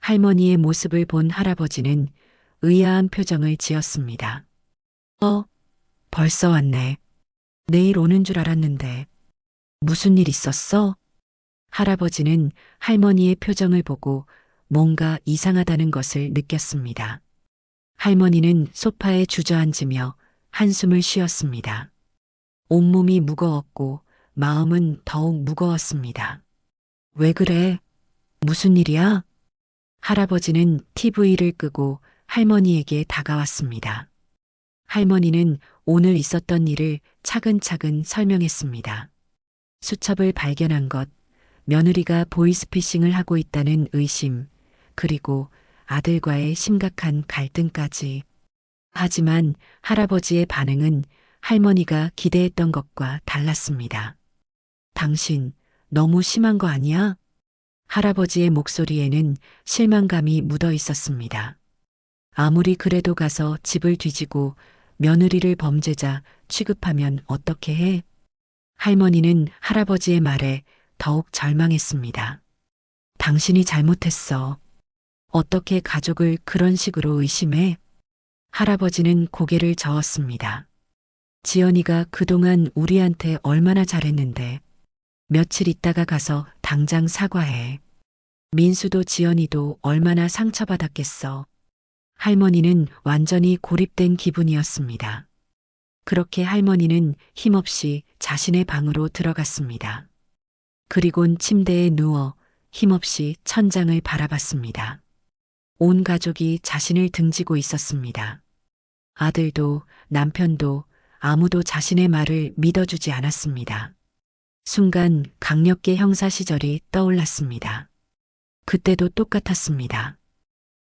할머니의 모습을 본 할아버지는 의아한 표정을 지었습니다. 벌써 왔네. 내일 오는 줄 알았는데. 무슨 일 있었어? 할아버지는 할머니의 표정을 보고 뭔가 이상하다는 것을 느꼈습니다. 할머니는 소파에 주저앉으며 한숨을 쉬었습니다. 온몸이 무거웠고 마음은 더욱 무거웠습니다. 왜 그래? 무슨 일이야? 할아버지는 TV를 끄고 할머니에게 다가왔습니다. 할머니는 오늘 있었던 일을 차근차근 설명했습니다. 수첩을 발견한 것, 며느리가 보이스피싱을 하고 있다는 의심, 그리고 아들과의 심각한 갈등까지. 하지만 할아버지의 반응은 할머니가 기대했던 것과 달랐습니다. 당신 너무 심한 거 아니야? 할아버지의 목소리에는 실망감이 묻어 있었습니다. 아무리 그래도 가서 집을 뒤지고 며느리를 범죄자 취급하면 어떻게 해? 할머니는 할아버지의 말에 더욱 절망했습니다. 당신이 잘못했어. 어떻게 가족을 그런 식으로 의심해? 할아버지는 고개를 저었습니다. 지연이가 그동안 우리한테 얼마나 잘했는데. 며칠 있다가 가서 당장 사과해. 민수도 지연이도 얼마나 상처받았겠어. 할머니는 완전히 고립된 기분이었습니다. 그렇게 할머니는 힘없이 자신의 방으로 들어갔습니다. 그리곤 침대에 누워 힘없이 천장을 바라봤습니다. 온 가족이 자신을 등지고 있었습니다. 아들도 남편도 아무도 자신의 말을 믿어주지 않았습니다. 순간 강력계 형사 시절이 떠올랐습니다. 그때도 똑같았습니다.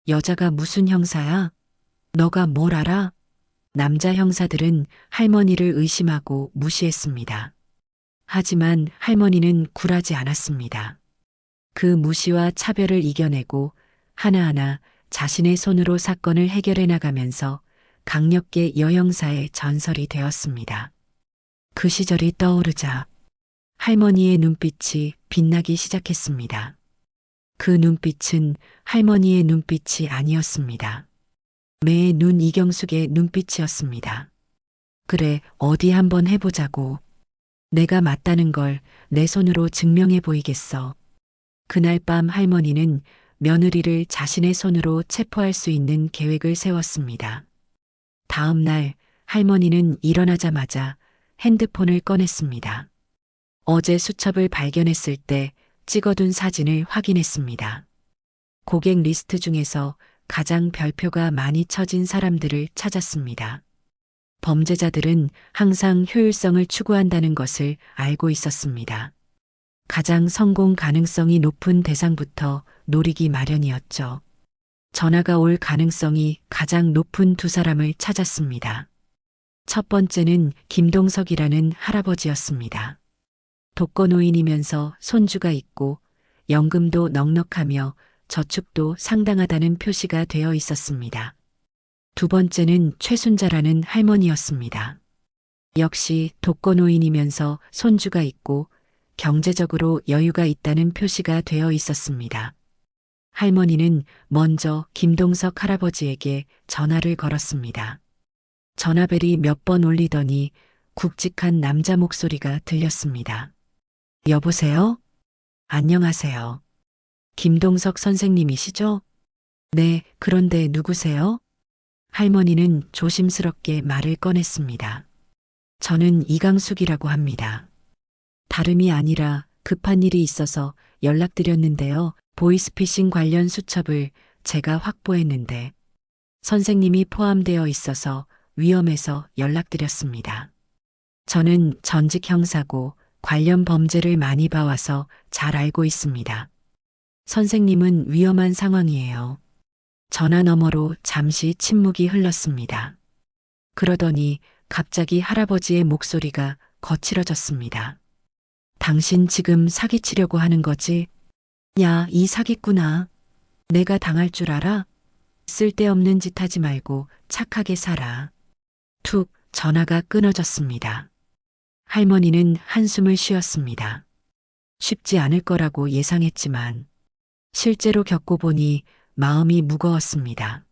여자가 무슨 형사야? 너가 뭘 알아? 남자 형사들은 할머니를 의심하고 무시했습니다. 하지만 할머니는 굴하지 않았습니다. 그 무시와 차별을 이겨내고 하나하나 자신의 손으로 사건을 해결해 나가면서 강력계 여형사의 전설이 되었습니다. 그 시절이 떠오르자 할머니의 눈빛이 빛나기 시작했습니다. 그 눈빛은 할머니의 눈빛이 아니었습니다. 매의 눈 이경숙의 눈빛이었습니다. 그래, 어디 한번 해보자고. 내가 맞다는 걸 내 손으로 증명해 보이겠어. 그날 밤 할머니는 며느리를 자신의 손으로 체포할 수 있는 계획을 세웠습니다. 다음 날 할머니는 일어나자마자 핸드폰을 꺼냈습니다. 어제 수첩을 발견했을 때 찍어둔 사진을 확인했습니다. 고객 리스트 중에서 가장 별표가 많이 쳐진 사람들을 찾았습니다. 범죄자들은 항상 효율성을 추구한다는 것을 알고 있었습니다. 가장 성공 가능성이 높은 대상부터 노리기 마련이었죠. 전화가 올 가능성이 가장 높은 두 사람을 찾았습니다. 첫 번째는 김동석이라는 할아버지였습니다. 독거노인이면서 손주가 있고 연금도 넉넉하며 저축도 상당하다는 표시가 되어 있었습니다. 두 번째는 최순자라는 할머니였습니다. 역시 독거노인이면서 손주가 있고 경제적으로 여유가 있다는 표시가 되어 있었습니다. 할머니는 먼저 김동석 할아버지에게 전화를 걸었습니다. 전화벨이 몇 번 울리더니 굵직한 남자 목소리가 들렸습니다. 여보세요? 안녕하세요. 김동석 선생님이시죠? 네, 그런데 누구세요? 할머니는 조심스럽게 말을 꺼냈습니다. 저는 이강숙이라고 합니다. 다름이 아니라 급한 일이 있어서 연락드렸는데요. 보이스피싱 관련 수첩을 제가 확보했는데 선생님이 포함되어 있어서 위험해서 연락드렸습니다. 저는 전직 형사고 관련 범죄를 많이 봐와서 잘 알고 있습니다. 선생님은 위험한 상황이에요. 전화 너머로 잠시 침묵이 흘렀습니다. 그러더니 갑자기 할아버지의 목소리가 거칠어졌습니다. 당신 지금 사기치려고 하는 거지? 야, 이 사기꾼아. 내가 당할 줄 알아? 쓸데없는 짓 하지 말고 착하게 살아. 툭 전화가 끊어졌습니다. 할머니는 한숨을 쉬었습니다. 쉽지 않을 거라고 예상했지만 실제로 겪어보니 마음이 무거웠습니다.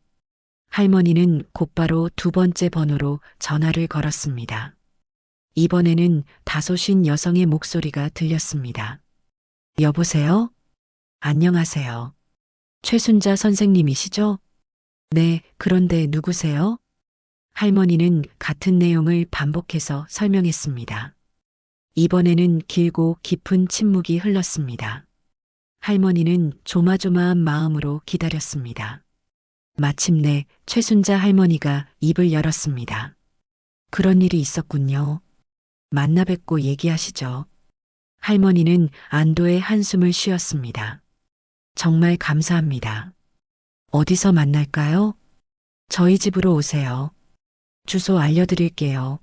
할머니는 곧바로 두 번째 번호로 전화를 걸었습니다. 이번에는 다소신 여성의 목소리가 들렸습니다. 여보세요? 안녕하세요. 최순자 선생님이시죠? 네, 그런데 누구세요? 할머니는 같은 내용을 반복해서 설명했습니다. 이번에는 길고 깊은 침묵이 흘렀습니다. 할머니는 조마조마한 마음으로 기다렸습니다. 마침내 최순자 할머니가 입을 열었습니다. 그런 일이 있었군요. 만나 뵙고 얘기하시죠. 할머니는 안도의 한숨을 쉬었습니다. 정말 감사합니다. 어디서 만날까요? 저희 집으로 오세요. 주소 알려드릴게요.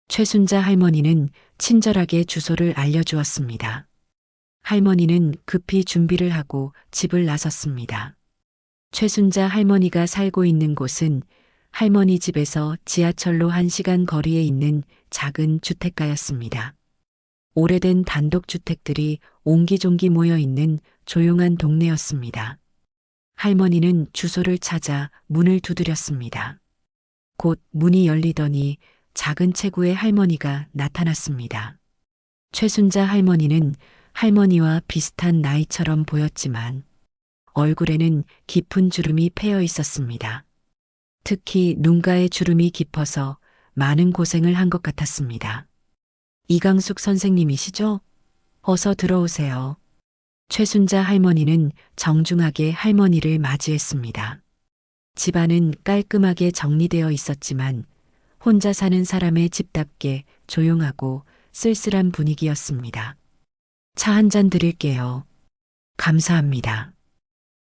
최순자 할머니는 친절하게 주소를 알려주었습니다. 할머니는 급히 준비를 하고 집을 나섰습니다. 최순자 할머니가 살고 있는 곳은 할머니 집에서 지하철로 1시간 거리에 있는 작은 주택가였습니다. 오래된 단독주택들이 옹기종기 모여 있는 조용한 동네였습니다. 할머니는 주소를 찾아 문을 두드렸습니다. 곧 문이 열리더니 작은 체구의 할머니가 나타났습니다. 최순자 할머니는 할머니와 비슷한 나이처럼 보였지만 얼굴에는 깊은 주름이 패여 있었습니다. 특히 눈가에 주름이 깊어서 많은 고생을 한 것 같았습니다. 이강숙 선생님이시죠? 어서 들어오세요. 최순자 할머니는 정중하게 할머니를 맞이했습니다. 집안은 깔끔하게 정리되어 있었지만 혼자 사는 사람의 집답게 조용하고 쓸쓸한 분위기였습니다. 차 한 잔 드릴게요. 감사합니다.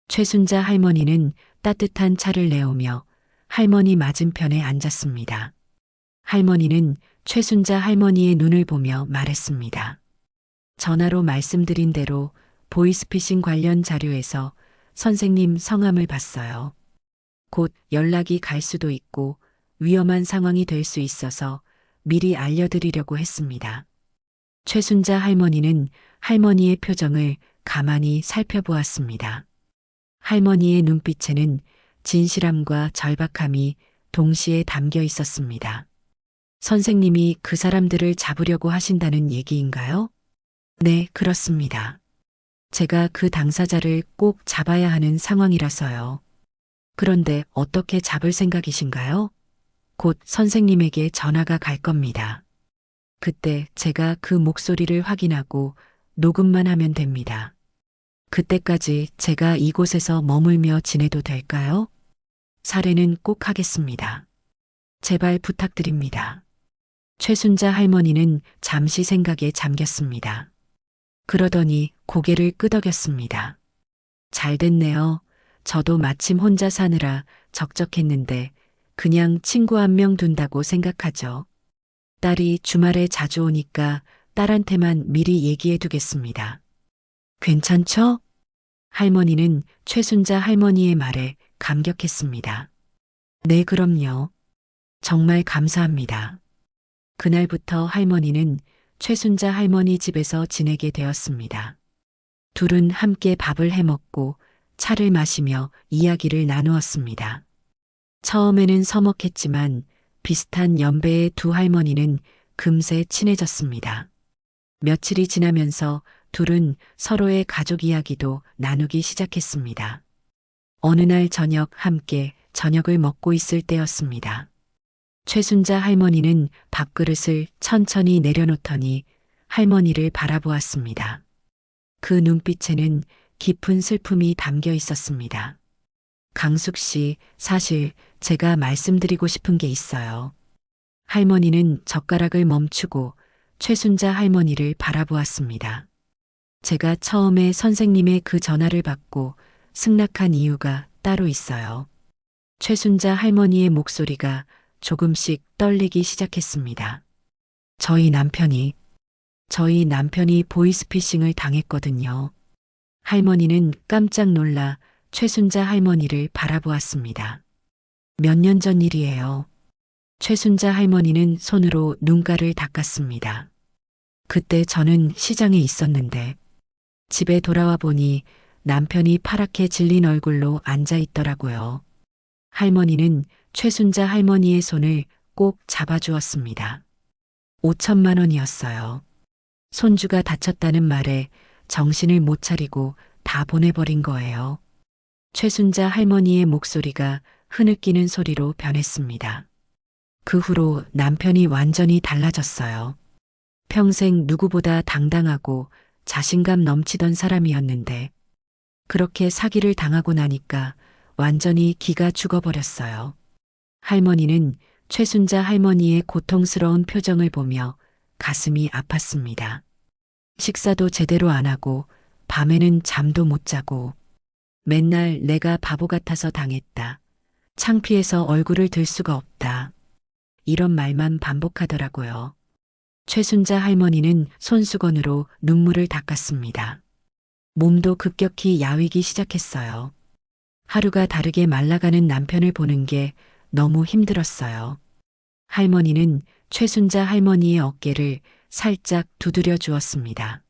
최순자 할머니는 따뜻한 차를 내오며 할머니 맞은편에 앉았습니다. 할머니는 최순자 할머니의 눈을 보며 말했습니다. 전화로 말씀드린 대로 보이스피싱 관련 자료에서 선생님 성함을 봤어요. 곧 연락이 갈 수도 있고 위험한 상황이 될 수 있어서 미리 알려드리려고 했습니다. 최순자 할머니는 할머니의 표정을 가만히 살펴보았습니다. 할머니의 눈빛에는 진실함과 절박함이 동시에 담겨 있었습니다. 선생님이 그 사람들을 잡으려고 하신다는 얘기인가요? 네, 그렇습니다. 제가 그 당사자를 꼭 잡아야 하는 상황이라서요. 그런데 어떻게 잡을 생각이신가요? 곧 선생님에게 전화가 갈 겁니다. 그때 제가 그 목소리를 확인하고 녹음만 하면 됩니다. 그때까지 제가 이곳에서 머물며 지내도 될까요? 사례는 꼭 하겠습니다. 제발 부탁드립니다. 최순자 할머니는 잠시 생각에 잠겼습니다. 그러더니 고개를 끄덕였습니다. 잘 됐네요. 저도 마침 혼자 사느라 적적했는데 그냥 친구 한 명 둔다고 생각하죠. 딸이 주말에 자주 오니까 딸한테만 미리 얘기해 두겠습니다. 괜찮죠? 할머니는 최순자 할머니의 말에 감격했습니다. 네, 그럼요. 정말 감사합니다. 그날부터 할머니는 최순자 할머니 집에서 지내게 되었습니다. 둘은 함께 밥을 해 먹고 차를 마시며 이야기를 나누었습니다. 처음에는 서먹했지만 비슷한 연배의 두 할머니는 금세 친해졌습니다. 며칠이 지나면서 둘은 서로의 가족 이야기도 나누기 시작했습니다. 어느 날 저녁 함께 저녁을 먹고 있을 때였습니다. 최순자 할머니는 밥그릇을 천천히 내려놓더니 할머니를 바라보았습니다. 그 눈빛에는 깊은 슬픔이 담겨 있었습니다. 강숙 씨, 사실 제가 말씀드리고 싶은 게 있어요. 할머니는 젓가락을 멈추고 최순자 할머니를 바라보았습니다. 제가 처음에 선생님의 그 전화를 받고 승낙한 이유가 따로 있어요. 최순자 할머니의 목소리가 조금씩 떨리기 시작했습니다. 저희 남편이 보이스피싱을 당했거든요. 할머니는 깜짝 놀라 최순자 할머니를 바라보았습니다. 몇 년 전 일이에요. 최순자 할머니는 손으로 눈가를 닦았습니다. 그때 저는 시장에 있었는데 집에 돌아와 보니 남편이 파랗게 질린 얼굴로 앉아 있더라고요. 할머니는 최순자 할머니의 손을 꼭 잡아주었습니다. 5천만 원이었어요. 손주가 다쳤다는 말에 정신을 못 차리고 다 보내버린 거예요. 최순자 할머니의 목소리가 흐느끼는 소리로 변했습니다. 그 후로 남편이 완전히 달라졌어요. 평생 누구보다 당당하고 자신감 넘치던 사람이었는데 그렇게 사기를 당하고 나니까 완전히 기가 죽어버렸어요. 할머니는 최순자 할머니의 고통스러운 표정을 보며 가슴이 아팠습니다. 식사도 제대로 안 하고 밤에는 잠도 못 자고 맨날 내가 바보 같아서 당했다. 창피해서 얼굴을 들 수가 없다. 이런 말만 반복하더라고요. 최순자 할머니는 손수건으로 눈물을 닦았습니다. 몸도 급격히 야위기 시작했어요. 하루가 다르게 말라가는 남편을 보는 게 너무 힘들었어요. 할머니는 최순자 할머니의 어깨를 살짝 두드려 주었습니다.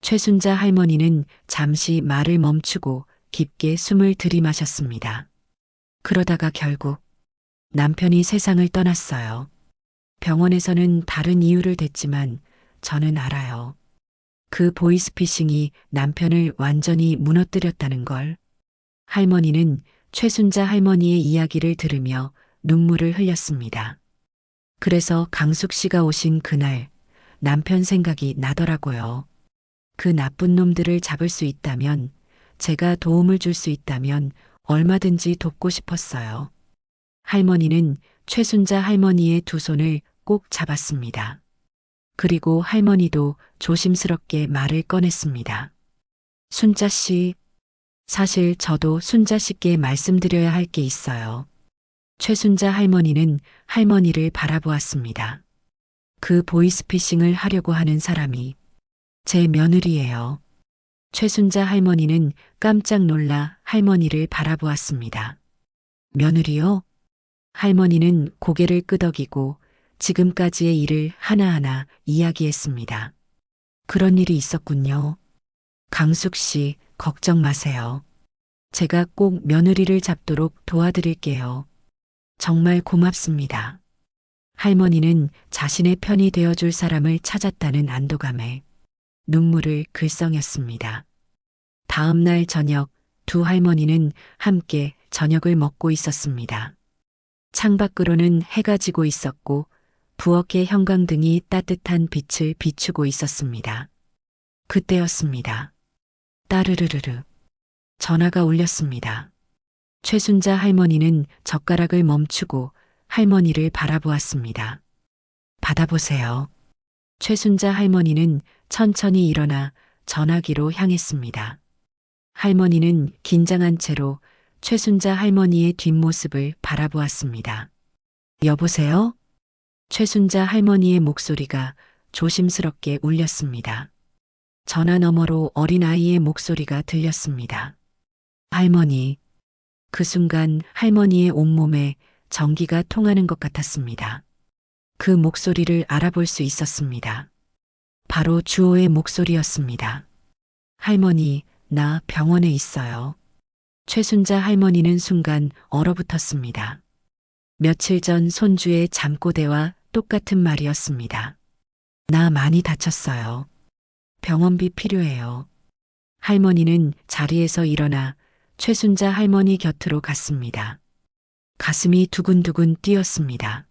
최순자 할머니는 잠시 말을 멈추고 깊게 숨을 들이마셨습니다. 그러다가 결국 남편이 세상을 떠났어요. 병원에서는 다른 이유를 댔지만 저는 알아요. 그 보이스피싱이 남편을 완전히 무너뜨렸다는 걸. 할머니는 최순자 할머니의 이야기를 들으며 눈물을 흘렸습니다. 그래서 강숙 씨가 오신 그날 남편 생각이 나더라고요. 그 나쁜 놈들을 잡을 수 있다면, 제가 도움을 줄 수 있다면 얼마든지 돕고 싶었어요. 할머니는 최순자 할머니의 두 손을 꼭 잡았습니다. 그리고 할머니도 조심스럽게 말을 꺼냈습니다. 순자 씨, 사실 저도 순자 씨께 말씀드려야 할 게 있어요. 최순자 할머니는 할머니를 바라보았습니다. 그 보이스피싱을 하려고 하는 사람이 제 며느리예요. 최순자 할머니는 깜짝 놀라 할머니를 바라보았습니다. 며느리요? 할머니는 고개를 끄덕이고 지금까지의 일을 하나하나 이야기했습니다. 그런 일이 있었군요. 강숙 씨, 걱정 마세요. 제가 꼭 며느리를 잡도록 도와드릴게요. 정말 고맙습니다. 할머니는 자신의 편이 되어줄 사람을 찾았다는 안도감에 눈물을 글썽였습니다. 다음 날 저녁 두 할머니는 함께 저녁을 먹고 있었습니다. 창밖으로는 해가 지고 있었고 부엌의 형광등이 따뜻한 빛을 비추고 있었습니다. 그때였습니다. 따르르르르. 전화가 울렸습니다. 최순자 할머니는 젓가락을 멈추고 할머니를 바라보았습니다. 받아보세요. 최순자 할머니는 천천히 일어나 전화기로 향했습니다. 할머니는 긴장한 채로 최순자 할머니의 뒷모습을 바라보았습니다. 여보세요? 최순자 할머니의 목소리가 조심스럽게 울렸습니다. 전화 너머로 어린아이의 목소리가 들렸습니다. 할머니. 그 순간 할머니의 온몸에 전기가 통하는 것 같았습니다. 그 목소리를 알아볼 수 있었습니다. 바로 주호의 목소리였습니다. 할머니, 나 병원에 있어요. 최순자 할머니는 순간 얼어붙었습니다. 며칠 전 손주의 잠꼬대와 똑같은 말이었습니다. 나 많이 다쳤어요. 병원비 필요해요. 할머니는 자리에서 일어나 최순자 할머니 곁으로 갔습니다. 가슴이 두근두근 뛰었습니다.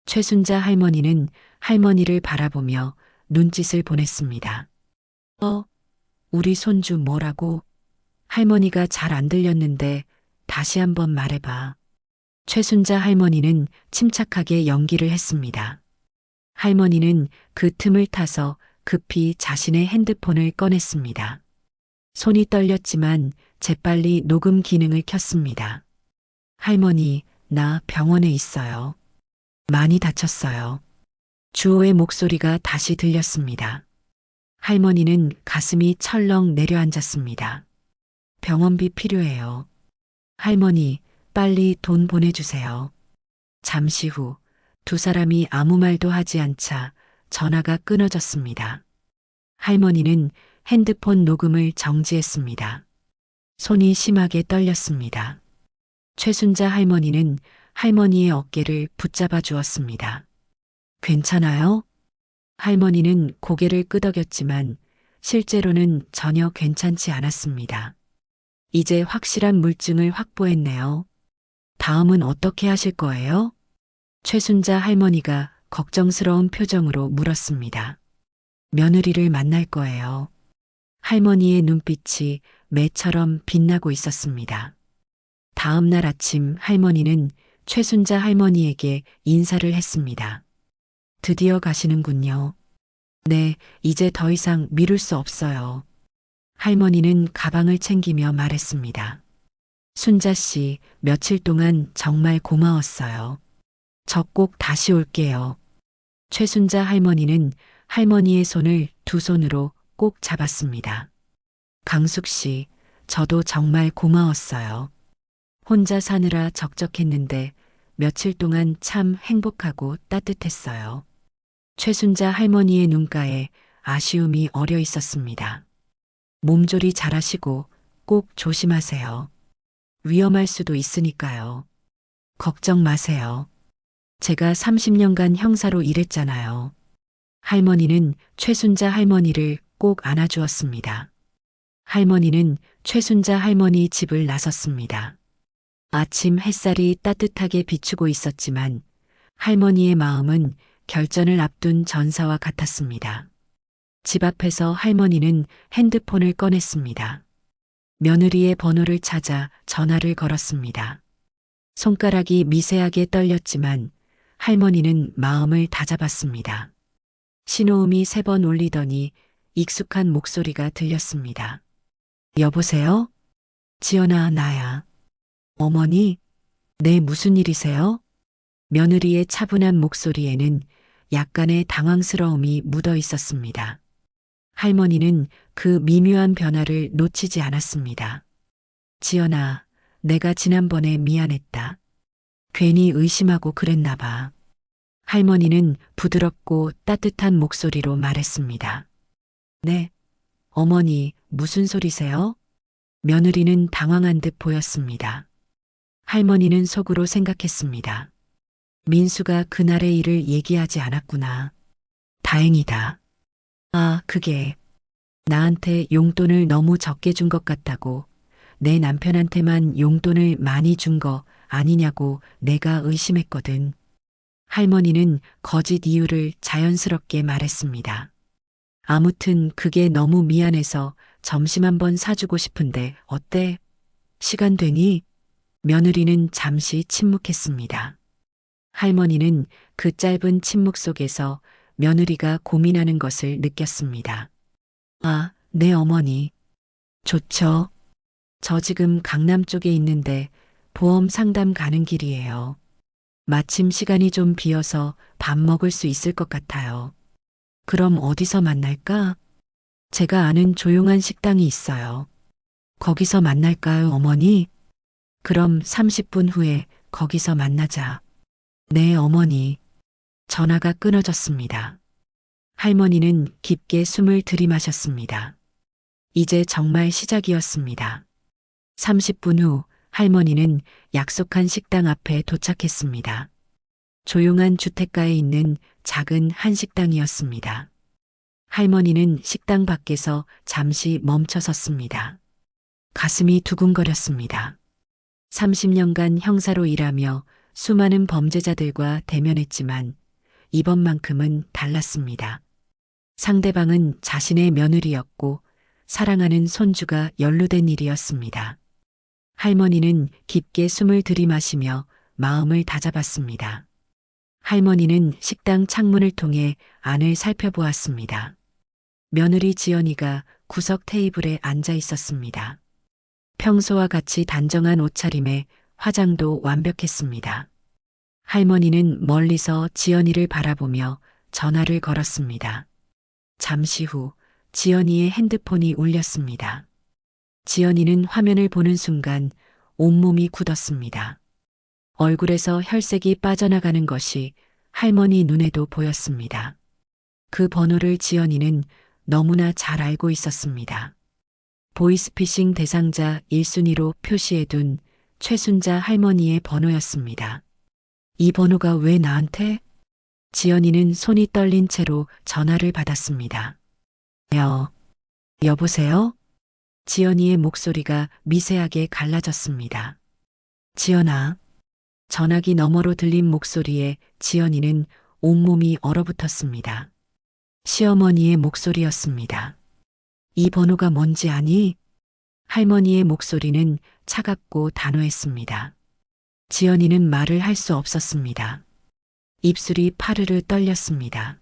최순자 할머니는 할머니를 바라보며 눈짓을 보냈습니다. 우리 손주 뭐라고? 할머니가 잘 안 들렸는데 다시 한번 말해봐. 최순자 할머니는 침착하게 연기를 했습니다. 할머니는 그 틈을 타서 급히 자신의 핸드폰을 꺼냈습니다. 손이 떨렸지만 재빨리 녹음 기능을 켰습니다. 할머니, 나 병원에 있어요. 많이 다쳤어요. 주호의 목소리가 다시 들렸습니다. 할머니는 가슴이 철렁 내려앉았습니다. 병원비 필요해요. 할머니, 빨리 돈 보내주세요. 잠시 후 두 사람이 아무 말도 하지 않자 전화가 끊어졌습니다. 할머니는 핸드폰 녹음을 정지했습니다. 손이 심하게 떨렸습니다. 최순자 할머니는 할머니의 어깨를 붙잡아 주었습니다. 괜찮아요? 할머니는 고개를 끄덕였지만 실제로는 전혀 괜찮지 않았습니다. 이제 확실한 물증을 확보했네요. 다음은 어떻게 하실 거예요? 최순자 할머니가 걱정스러운 표정으로 물었습니다. 며느리를 만날 거예요. 할머니의 눈빛이 매처럼 빛나고 있었습니다. 다음 날 아침 할머니는 최순자 할머니에게 인사를 했습니다. 드디어 가시는군요. 네, 이제 더 이상 미룰 수 없어요. 할머니는 가방을 챙기며 말했습니다. 순자 씨, 며칠 동안 정말 고마웠어요. 저 꼭 다시 올게요. 최순자 할머니는 할머니의 손을 두 손으로 꼭 잡았습니다. 강숙 씨, 저도 정말 고마웠어요. 혼자 사느라 적적했는데 며칠 동안 참 행복하고 따뜻했어요. 최순자 할머니의 눈가에 아쉬움이 어려 있었습니다. 몸조리 잘하시고 꼭 조심하세요. 위험할 수도 있으니까요. 걱정 마세요. 제가 30년간 형사로 일했잖아요. 할머니는 최순자 할머니를 꼭 안아주었습니다. 할머니는 최순자 할머니 집을 나섰습니다. 아침 햇살이 따뜻하게 비추고 있었지만 할머니의 마음은 결전을 앞둔 전사와 같았습니다. 집 앞에서 할머니는 핸드폰을 꺼냈습니다. 며느리의 번호를 찾아 전화를 걸었습니다. 손가락이 미세하게 떨렸지만 할머니는 마음을 다잡았습니다. 신호음이 3번 울리더니 익숙한 목소리가 들렸습니다. 여보세요? 지연아, 나야. 어머니, 네, 무슨 일이세요? 며느리의 차분한 목소리에는 약간의 당황스러움이 묻어 있었습니다. 할머니는 그 미묘한 변화를 놓치지 않았습니다. 지연아, 내가 지난번에 미안했다. 괜히 의심하고 그랬나 봐. 할머니는 부드럽고 따뜻한 목소리로 말했습니다. 네, 어머니, 무슨 소리세요? 며느리는 당황한 듯 보였습니다. 할머니는 속으로 생각했습니다. 민수가 그날의 일을 얘기하지 않았구나. 다행이다. 아, 그게 나한테 용돈을 너무 적게 준 것 같다고, 내 남편한테만 용돈을 많이 준 거 아니냐고 내가 의심했거든. 할머니는 거짓 이유를 자연스럽게 말했습니다. 아무튼 그게 너무 미안해서 점심 한번 사주고 싶은데 어때? 시간 되니? 며느리는 잠시 침묵했습니다. 할머니는 그 짧은 침묵 속에서 며느리가 고민하는 것을 느꼈습니다. 아, 네, 어머니. 좋죠. 저 지금 강남 쪽에 있는데 보험 상담 가는 길이에요. 마침 시간이 좀 비어서 밥 먹을 수 있을 것 같아요. 그럼 어디서 만날까? 제가 아는 조용한 식당이 있어요. 거기서 만날까요, 어머니? 그럼 30분 후에 거기서 만나자. 네, 어머니. 전화가 끊어졌습니다. 할머니는 깊게 숨을 들이마셨습니다. 이제 정말 시작이었습니다. 30분 후 할머니는 약속한 식당 앞에 도착했습니다. 조용한 주택가에 있는 작은 한식당이었습니다. 할머니는 식당 밖에서 잠시 멈춰 섰습니다. 가슴이 두근거렸습니다. 30년간 형사로 일하며 수많은 범죄자들과 대면했지만 이번만큼은 달랐습니다. 상대방은 자신의 며느리였고 사랑하는 손주가 연루된 일이었습니다. 할머니는 깊게 숨을 들이마시며 마음을 다잡았습니다. 할머니는 식당 창문을 통해 안을 살펴보았습니다. 며느리 지연이가 구석 테이블에 앉아 있었습니다. 평소와 같이 단정한 옷차림에 화장도 완벽했습니다. 할머니는 멀리서 지연이를 바라보며 전화를 걸었습니다. 잠시 후 지연이의 핸드폰이 울렸습니다. 지연이는 화면을 보는 순간 온몸이 굳었습니다. 얼굴에서 혈색이 빠져나가는 것이 할머니 눈에도 보였습니다. 그 번호를 지연이는 너무나 잘 알고 있었습니다. 보이스피싱 대상자 1순위로 표시해둔 최순자 할머니의 번호였습니다. 이 번호가 왜 나한테? 지연이는 손이 떨린 채로 전화를 받았습니다. 여보세요? 지연이의 목소리가 미세하게 갈라졌습니다. 지연아. 전화기 너머로 들린 목소리에 지연이는 온몸이 얼어붙었습니다. 시어머니의 목소리였습니다. 이 번호가 뭔지 아니? 할머니의 목소리는 차갑고 단호했습니다. 지연이는 말을 할 수 없었습니다. 입술이 파르르 떨렸습니다.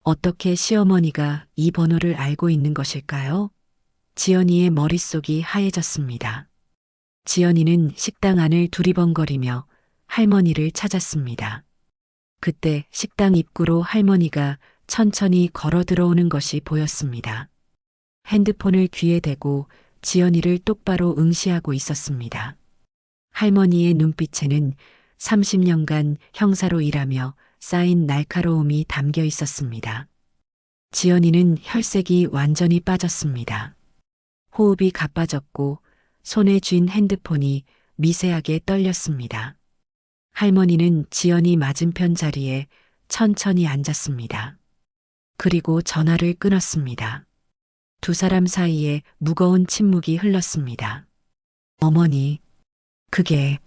어떻게 시어머니가 이 번호를 알고 있는 것일까요? 지연이의 머릿속이 하얘졌습니다. 지연이는 식당 안을 두리번거리며 할머니를 찾았습니다. 그때 식당 입구로 할머니가 천천히 걸어 들어오는 것이 보였습니다. 핸드폰을 귀에 대고 지연이를 똑바로 응시하고 있었습니다. 할머니의 눈빛에는 30년간 형사로 일하며 쌓인 날카로움이 담겨 있었습니다. 지연이는 혈색이 완전히 빠졌습니다. 호흡이 가빠졌고 손에 쥔 핸드폰이 미세하게 떨렸습니다. 할머니는 지연이 맞은편 자리에 천천히 앉았습니다. 그리고 전화를 끊었습니다. 두 사람 사이에 무거운 침묵이 흘렀습니다. 어머니, 그게...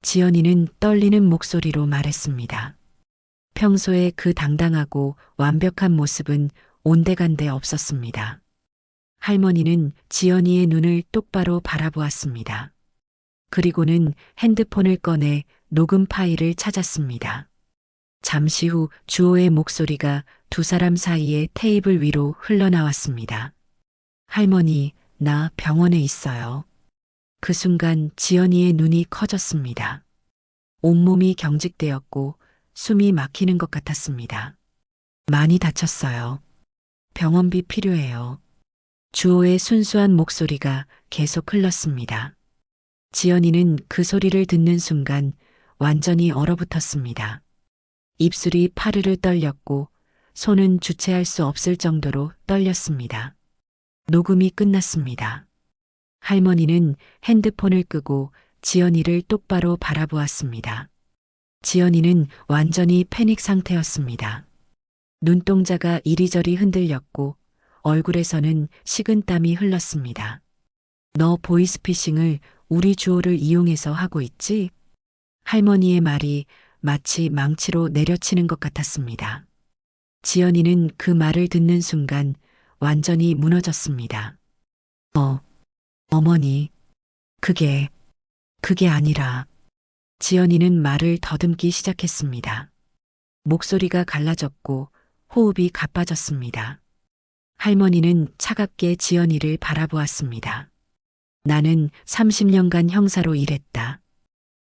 지연이는 떨리는 목소리로 말했습니다. 평소에 그 당당하고 완벽한 모습은 온데간데 없었습니다. 할머니는 지연이의 눈을 똑바로 바라보았습니다. 그리고는 핸드폰을 꺼내 녹음 파일을 찾았습니다. 잠시 후 주호의 목소리가 두 사람 사이의 테이블 위로 흘러나왔습니다. 할머니, 나 병원에 있어요. 그 순간 지연이의 눈이 커졌습니다. 온몸이 경직되었고 숨이 막히는 것 같았습니다. 많이 다쳤어요. 병원비 필요해요. 주호의 순수한 목소리가 계속 흘렀습니다. 지연이는 그 소리를 듣는 순간 완전히 얼어붙었습니다. 입술이 파르르 떨렸고 손은 주체할 수 없을 정도로 떨렸습니다. 녹음이 끝났습니다. 할머니는 핸드폰을 끄고 지연이를 똑바로 바라보았습니다. 지연이는 완전히 패닉 상태였습니다. 눈동자가 이리저리 흔들렸고 얼굴에서는 식은땀이 흘렀습니다. 너 보이스피싱을 우리 주호를 이용해서 하고 있지? 할머니의 말이 마치 망치로 내려치는 것 같았습니다. 지연이는 그 말을 듣는 순간 완전히 무너졌습니다. 어머니, 그게 아니라... 지연이는 말을 더듬기 시작했습니다. 목소리가 갈라졌고 호흡이 가빠졌습니다. 할머니는 차갑게 지연이를 바라보았습니다. 나는 30년간 형사로 일했다.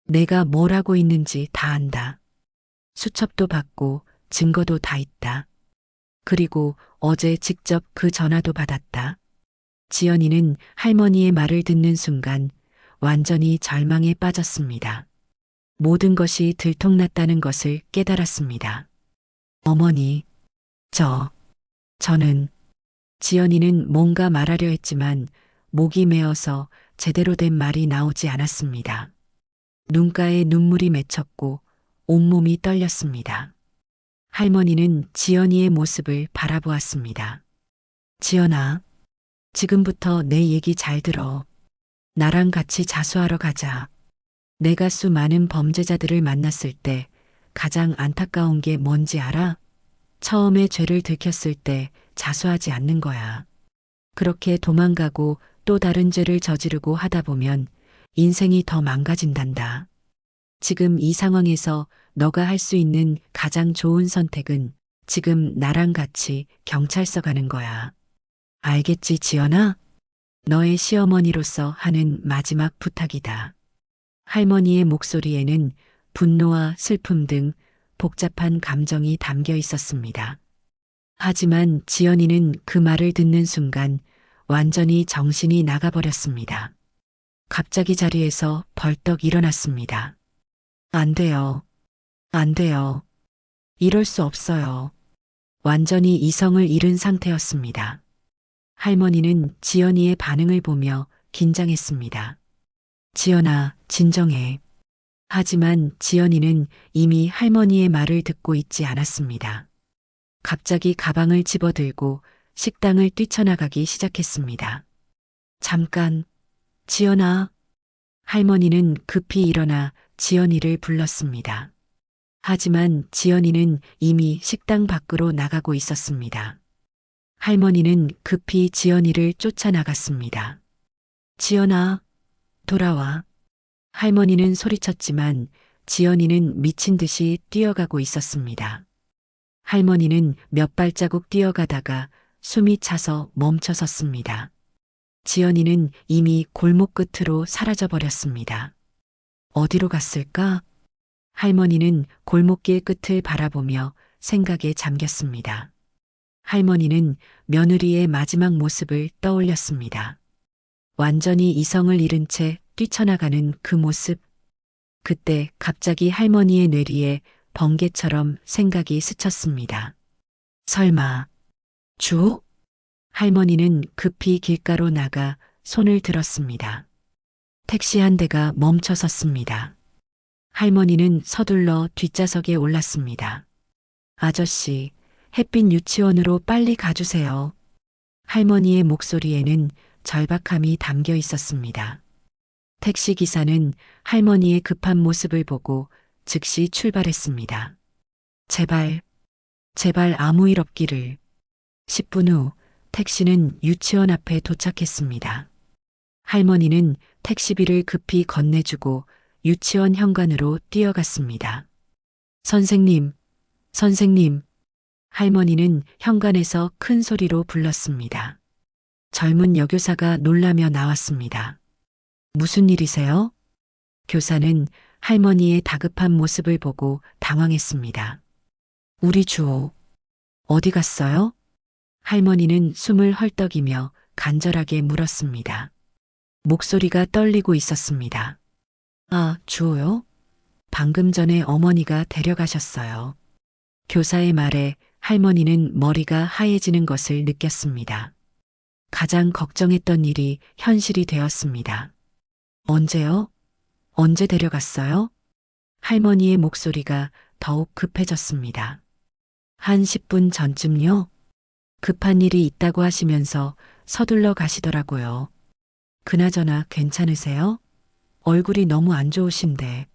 내가 뭘 하고 있는지 다 안다. 수첩도 받고 증거도 다 있다. 그리고 어제 직접 그 전화도 받았다. 지연이는 할머니의 말을 듣는 순간 완전히 절망에 빠졌습니다. 모든 것이 들통났다는 것을 깨달았습니다. 어머니, 저 저는 지연이는 뭔가 말하려 했지만 목이 메어서 제대로 된 말이 나오지 않았습니다. 눈가에 눈물이 맺혔고 온몸이 떨렸습니다. 할머니는 지연이의 모습을 바라보았습니다. 지연아, 지금부터 내 얘기 잘 들어. 나랑 같이 자수하러 가자. 내가 수많은 범죄자들을 만났을 때 가장 안타까운 게 뭔지 알아? 처음에 죄를 들켰을 때 자수하지 않는 거야. 그렇게 도망가고 또 다른 죄를 저지르고 하다 보면 인생이 더 망가진단다. 지금 이 상황에서 너가 할 수 있는 가장 좋은 선택은 지금 나랑 같이 경찰서 가는 거야. 알겠지, 지연아? 너의 시어머니로서 하는 마지막 부탁이다. 할머니의 목소리에는 분노와 슬픔 등 복잡한 감정이 담겨 있었습니다. 하지만 지연이는 그 말을 듣는 순간 완전히 정신이 나가버렸습니다. 갑자기 자리에서 벌떡 일어났습니다. 안 돼요. 안 돼요. 이럴 수 없어요. 완전히 이성을 잃은 상태였습니다. 할머니는 지연이의 반응을 보며 긴장했습니다. 지연아, 진정해. 하지만 지연이는 이미 할머니의 말을 듣고 있지 않았습니다. 갑자기 가방을 집어들고 식당을 뛰쳐나가기 시작했습니다. 잠깐, 지연아. 할머니는 급히 일어나 지연이를 불렀습니다. 하지만 지연이는 이미 식당 밖으로 나가고 있었습니다. 할머니는 급히 지연이를 쫓아나갔습니다. 지연아, 돌아와. 할머니는 소리쳤지만 지연이는 미친 듯이 뛰어가고 있었습니다. 할머니는 몇 발자국 뛰어가다가 숨이 차서 멈춰 섰습니다. 지연이는 이미 골목 끝으로 사라져 버렸습니다. 어디로 갔을까? 할머니는 골목길 끝을 바라보며 생각에 잠겼습니다. 할머니는 며느리의 마지막 모습을 떠올렸습니다. 완전히 이성을 잃은 채 뛰쳐나가는 그 모습. 그때 갑자기 할머니의 뇌리에 번개처럼 생각이 스쳤습니다. 설마, 주호? 할머니는 급히 길가로 나가 손을 들었습니다. 택시 한 대가 멈춰 섰습니다. 할머니는 서둘러 뒷좌석에 올랐습니다. 아저씨, 햇빛 유치원으로 빨리 가주세요. 할머니의 목소리에는 절박함이 담겨 있었습니다. 택시 기사는 할머니의 급한 모습을 보고 즉시 출발했습니다. 제발, 제발 아무 일 없기를. 10분 후 택시는 유치원 앞에 도착했습니다. 할머니는 택시비를 급히 건네주고 유치원 현관으로 뛰어갔습니다. 선생님, 선생님. 할머니는 현관에서 큰 소리로 불렀습니다. 젊은 여교사가 놀라며 나왔습니다. 무슨 일이세요? 교사는 할머니의 다급한 모습을 보고 당황했습니다. 우리 주호, 어디 갔어요? 할머니는 숨을 헐떡이며 간절하게 물었습니다. 목소리가 떨리고 있었습니다. 아, 주호요? 방금 전에 어머니가 데려가셨어요. 교사의 말에 할머니는 머리가 하얘지는 것을 느꼈습니다. 가장 걱정했던 일이 현실이 되었습니다. 언제요? 언제 데려갔어요? 할머니의 목소리가 더욱 급해졌습니다. 한 10분 전쯤요? 급한 일이 있다고 하시면서 서둘러 가시더라고요. 그나저나 괜찮으세요? 얼굴이 너무 안 좋으신데.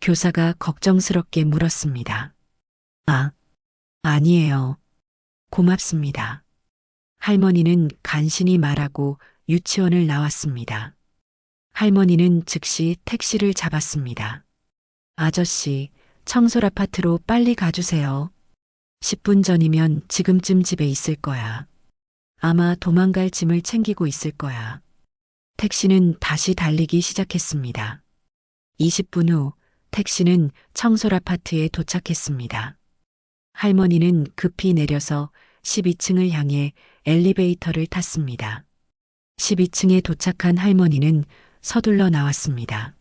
교사가 걱정스럽게 물었습니다. 아, 아니에요. 고맙습니다. 할머니는 간신히 말하고 유치원을 나왔습니다. 할머니는 즉시 택시를 잡았습니다. 아저씨, 청솔 아파트로 빨리 가주세요. 10분 전이면 지금쯤 집에 있을 거야. 아마 도망갈 짐을 챙기고 있을 거야. 택시는 다시 달리기 시작했습니다. 20분 후 택시는 청솔 아파트에 도착했습니다. 할머니는 급히 내려서 12층을 향해 엘리베이터를 탔습니다. 12층에 도착한 할머니는 서둘러 나왔습니다.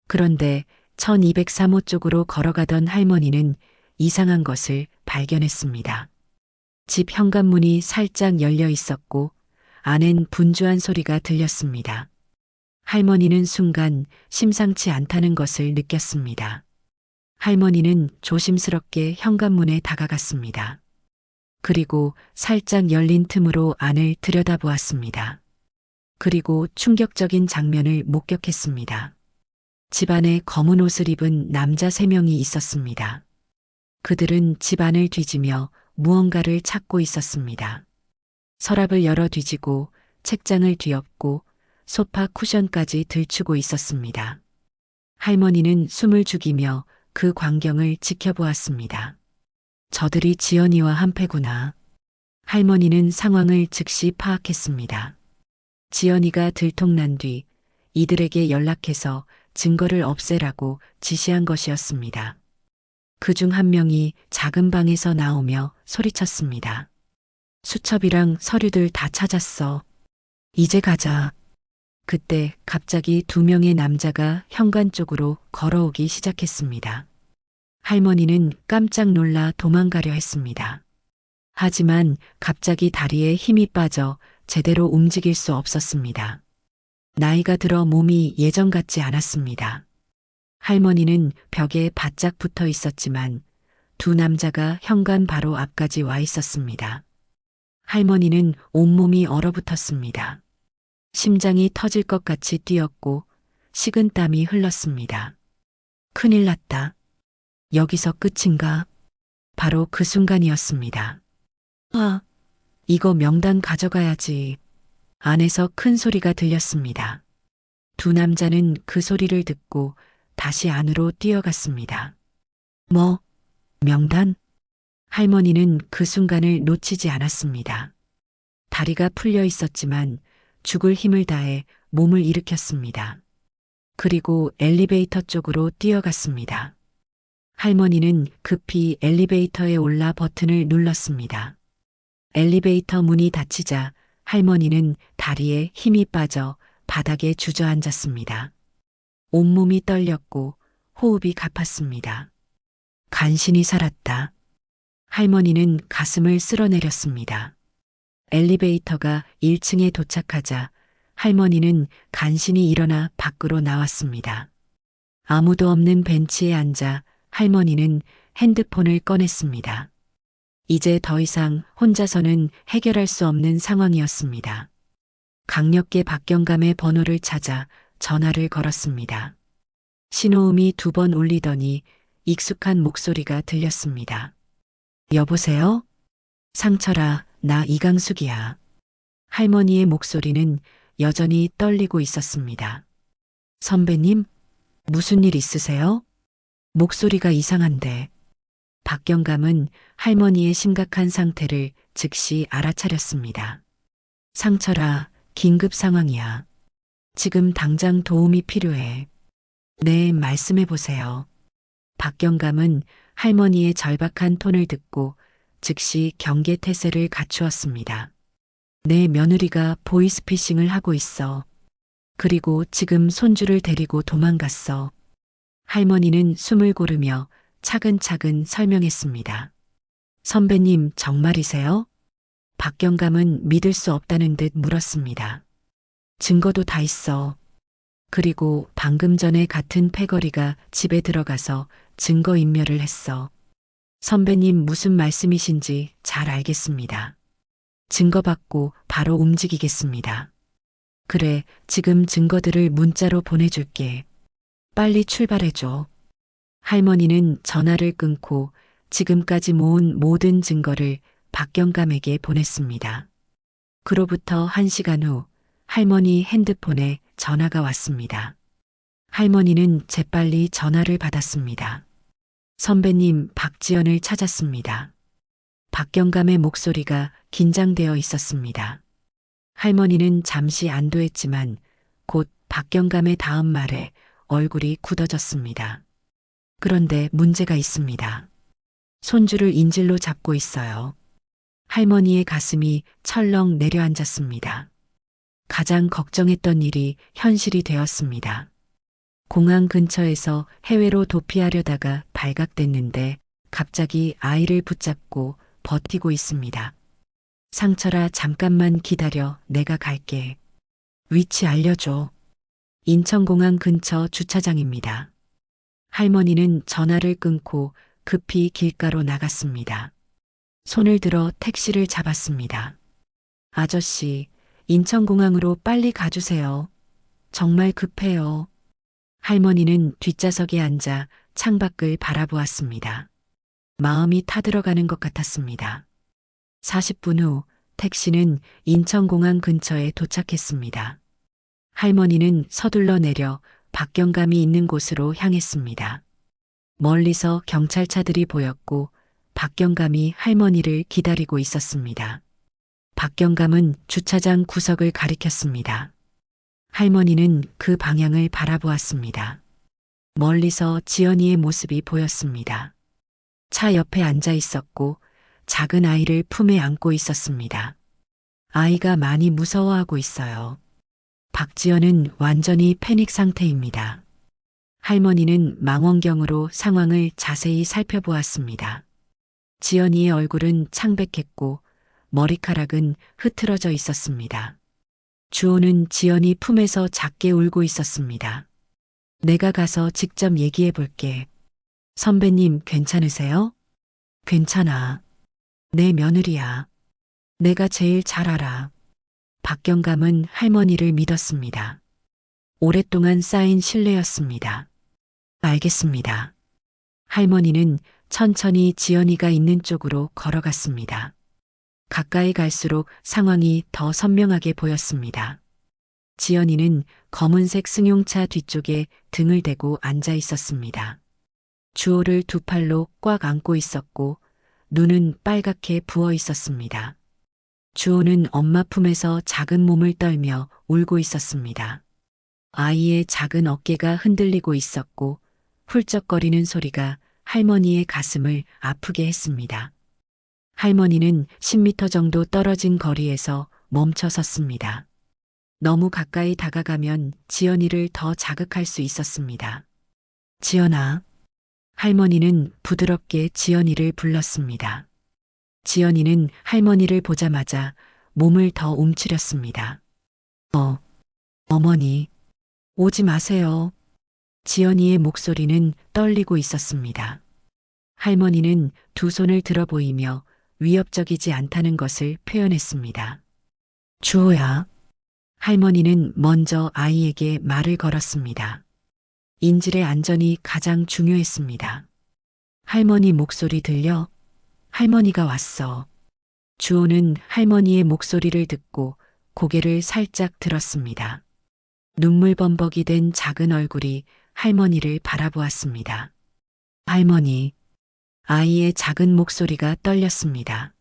그런데 1203호 쪽으로 걸어가던 할머니는 이상한 것을 발견했습니다. 집 현관문이 살짝 열려 있었고 안엔 분주한 소리가 들렸습니다. 할머니는 순간 심상치 않다는 것을 느꼈습니다. 할머니는 조심스럽게 현관문에 다가갔습니다. 그리고 살짝 열린 틈으로 안을 들여다보았습니다. 그리고 충격적인 장면을 목격했습니다. 집안에 검은 옷을 입은 남자 3명이 있었습니다. 그들은 집안을 뒤지며 무언가를 찾고 있었습니다. 서랍을 열어 뒤지고 책장을 뒤엎고 소파 쿠션까지 들추고 있었습니다. 할머니는 숨을 죽이며 그 광경을 지켜보았습니다. 저들이 지연이와 한패구나. 할머니는 상황을 즉시 파악했습니다. 지연이가 들통난 뒤 이들에게 연락해서 증거를 없애라고 지시한 것이었습니다. 그중 한 명이 작은 방에서 나오며 소리쳤습니다. 수첩이랑 서류들 다 찾았어. 이제 가자. 그때 갑자기 2명의 남자가 현관 쪽으로 걸어오기 시작했습니다. 할머니는 깜짝 놀라 도망가려 했습니다. 하지만 갑자기 다리에 힘이 빠져 제대로 움직일 수 없었습니다. 나이가 들어 몸이 예전 같지 않았습니다. 할머니는 벽에 바짝 붙어 있었지만 2 남자가 현관 바로 앞까지 와 있었습니다. 할머니는 온몸이 얼어붙었습니다. 심장이 터질 것 같이 뛰었고 식은땀이 흘렀습니다. 큰일 났다. 여기서 끝인가? 바로 그 순간이었습니다. 아, 이거 명단 가져가야지. 안에서 큰 소리가 들렸습니다. 2 남자는 그 소리를 듣고 다시 안으로 뛰어갔습니다. 뭐? 명단? 할머니는 그 순간을 놓치지 않았습니다. 다리가 풀려 있었지만 죽을 힘을 다해 몸을 일으켰습니다. 그리고 엘리베이터 쪽으로 뛰어갔습니다. 할머니는 급히 엘리베이터에 올라 버튼을 눌렀습니다. 엘리베이터 문이 닫히자 할머니는 다리에 힘이 빠져 바닥에 주저앉았습니다. 온몸이 떨렸고 호흡이 가팠습니다. 간신히 살았다. 할머니는 가슴을 쓸어내렸습니다. 엘리베이터가 1층에 도착하자 할머니는 간신히 일어나 밖으로 나왔습니다. 아무도 없는 벤치에 앉아 할머니는 핸드폰을 꺼냈습니다. 이제 더 이상 혼자서는 해결할 수 없는 상황이었습니다. 강력계 박경감의 번호를 찾아 전화를 걸었습니다. 신호음이 2번 울리더니 익숙한 목소리가 들렸습니다. 여보세요? 상철아, 나 이강숙이야. 할머니의 목소리는 여전히 떨리고 있었습니다. 선배님, 무슨 일 있으세요? 목소리가 이상한데. 박경감은 할머니의 심각한 상태를 즉시 알아차렸습니다. 상철아, 긴급 상황이야. 지금 당장 도움이 필요해. 네, 말씀해 보세요. 박경감은 할머니의 절박한 톤을 듣고 즉시 경계 태세를 갖추었습니다. 내 며느리가 보이스피싱을 하고 있어. 그리고 지금 손주를 데리고 도망갔어. 할머니는 숨을 고르며 차근차근 설명했습니다. 선배님, 정말이세요? 박경감은 믿을 수 없다는 듯 물었습니다. 증거도 다 있어. 그리고 방금 전에 같은 패거리가 집에 들어가서 증거인멸을 했어. 선배님 무슨 말씀이신지 잘 알겠습니다. 증거받고 바로 움직이겠습니다. 그래, 지금 증거들을 문자로 보내줄게. 빨리 출발해줘. 할머니는 전화를 끊고 지금까지 모은 모든 증거를 박경감에게 보냈습니다. 그로부터 1시간 후 할머니 핸드폰에 전화가 왔습니다. 할머니는 재빨리 전화를 받았습니다. 선배님, 박지연을 찾았습니다. 박경감의 목소리가 긴장되어 있었습니다. 할머니는 잠시 안도했지만 곧 박경감의 다음 말에 얼굴이 굳어졌습니다. 그런데 문제가 있습니다. 손주를 인질로 잡고 있어요. 할머니의 가슴이 철렁 내려앉았습니다. 가장 걱정했던 일이 현실이 되었습니다. 공항 근처에서 해외로 도피하려다가 발각됐는데 갑자기 아이를 붙잡고 버티고 있습니다. 상철아, 잠깐만 기다려. 내가 갈게. 위치 알려줘. 인천공항 근처 주차장입니다. 할머니는 전화를 끊고 급히 길가로 나갔습니다. 손을 들어 택시를 잡았습니다. 아저씨, 인천공항으로 빨리 가주세요. 정말 급해요. 할머니는 뒷좌석에 앉아 창밖을 바라보았습니다. 마음이 타들어가는 것 같았습니다. 40분 후 택시는 인천공항 근처에 도착했습니다. 할머니는 서둘러 내려 박경감이 있는 곳으로 향했습니다. 멀리서 경찰차들이 보였고 박경감이 할머니를 기다리고 있었습니다. 박경감은 주차장 구석을 가리켰습니다. 할머니는 그 방향을 바라보았습니다. 멀리서 지연이의 모습이 보였습니다. 차 옆에 앉아 있었고 작은 아이를 품에 안고 있었습니다. 아이가 많이 무서워하고 있어요. 박지연은 완전히 패닉 상태입니다. 할머니는 망원경으로 상황을 자세히 살펴보았습니다. 지연이의 얼굴은 창백했고 머리카락은 흐트러져 있었습니다. 주호는 지연이 품에서 작게 울고 있었습니다. 내가 가서 직접 얘기해 볼게. 선배님, 괜찮으세요? 괜찮아. 내 며느리야. 내가 제일 잘 알아. 박경감은 할머니를 믿었습니다. 오랫동안 쌓인 신뢰였습니다. 알겠습니다. 할머니는 천천히 지연이가 있는 쪽으로 걸어갔습니다. 가까이 갈수록 상황이 더 선명하게 보였습니다. 지연이는 검은색 승용차 뒤쪽에 등을 대고 앉아 있었습니다. 주호를 두 팔로 꽉 안고 있었고 눈은 빨갛게 부어 있었습니다. 주호는 엄마 품에서 작은 몸을 떨며 울고 있었습니다. 아이의 작은 어깨가 흔들리고 있었고 훌쩍거리는 소리가 할머니의 가슴을 아프게 했습니다. 할머니는 10m 정도 떨어진 거리에서 멈춰 섰습니다. 너무 가까이 다가가면 지연이를 더 자극할 수 있었습니다. 지연아. 할머니는 부드럽게 지연이를 불렀습니다. 지연이는 할머니를 보자마자 몸을 더 움츠렸습니다. 어머니, 오지 마세요. 지연이의 목소리는 떨리고 있었습니다. 할머니는 두 손을 들어 보이며 위협적이지 않다는 것을 표현했습니다. 주호야. 할머니는 먼저 아이에게 말을 걸었습니다. 인질의 안전이 가장 중요했습니다. 할머니 목소리 들려? 할머니가 왔어. 주호는 할머니의 목소리를 듣고 고개를 살짝 들었습니다. 눈물 범벅이 된 작은 얼굴이 할머니를 바라보았습니다. 할머니. 아이의 작은 목소리가 떨렸습니다.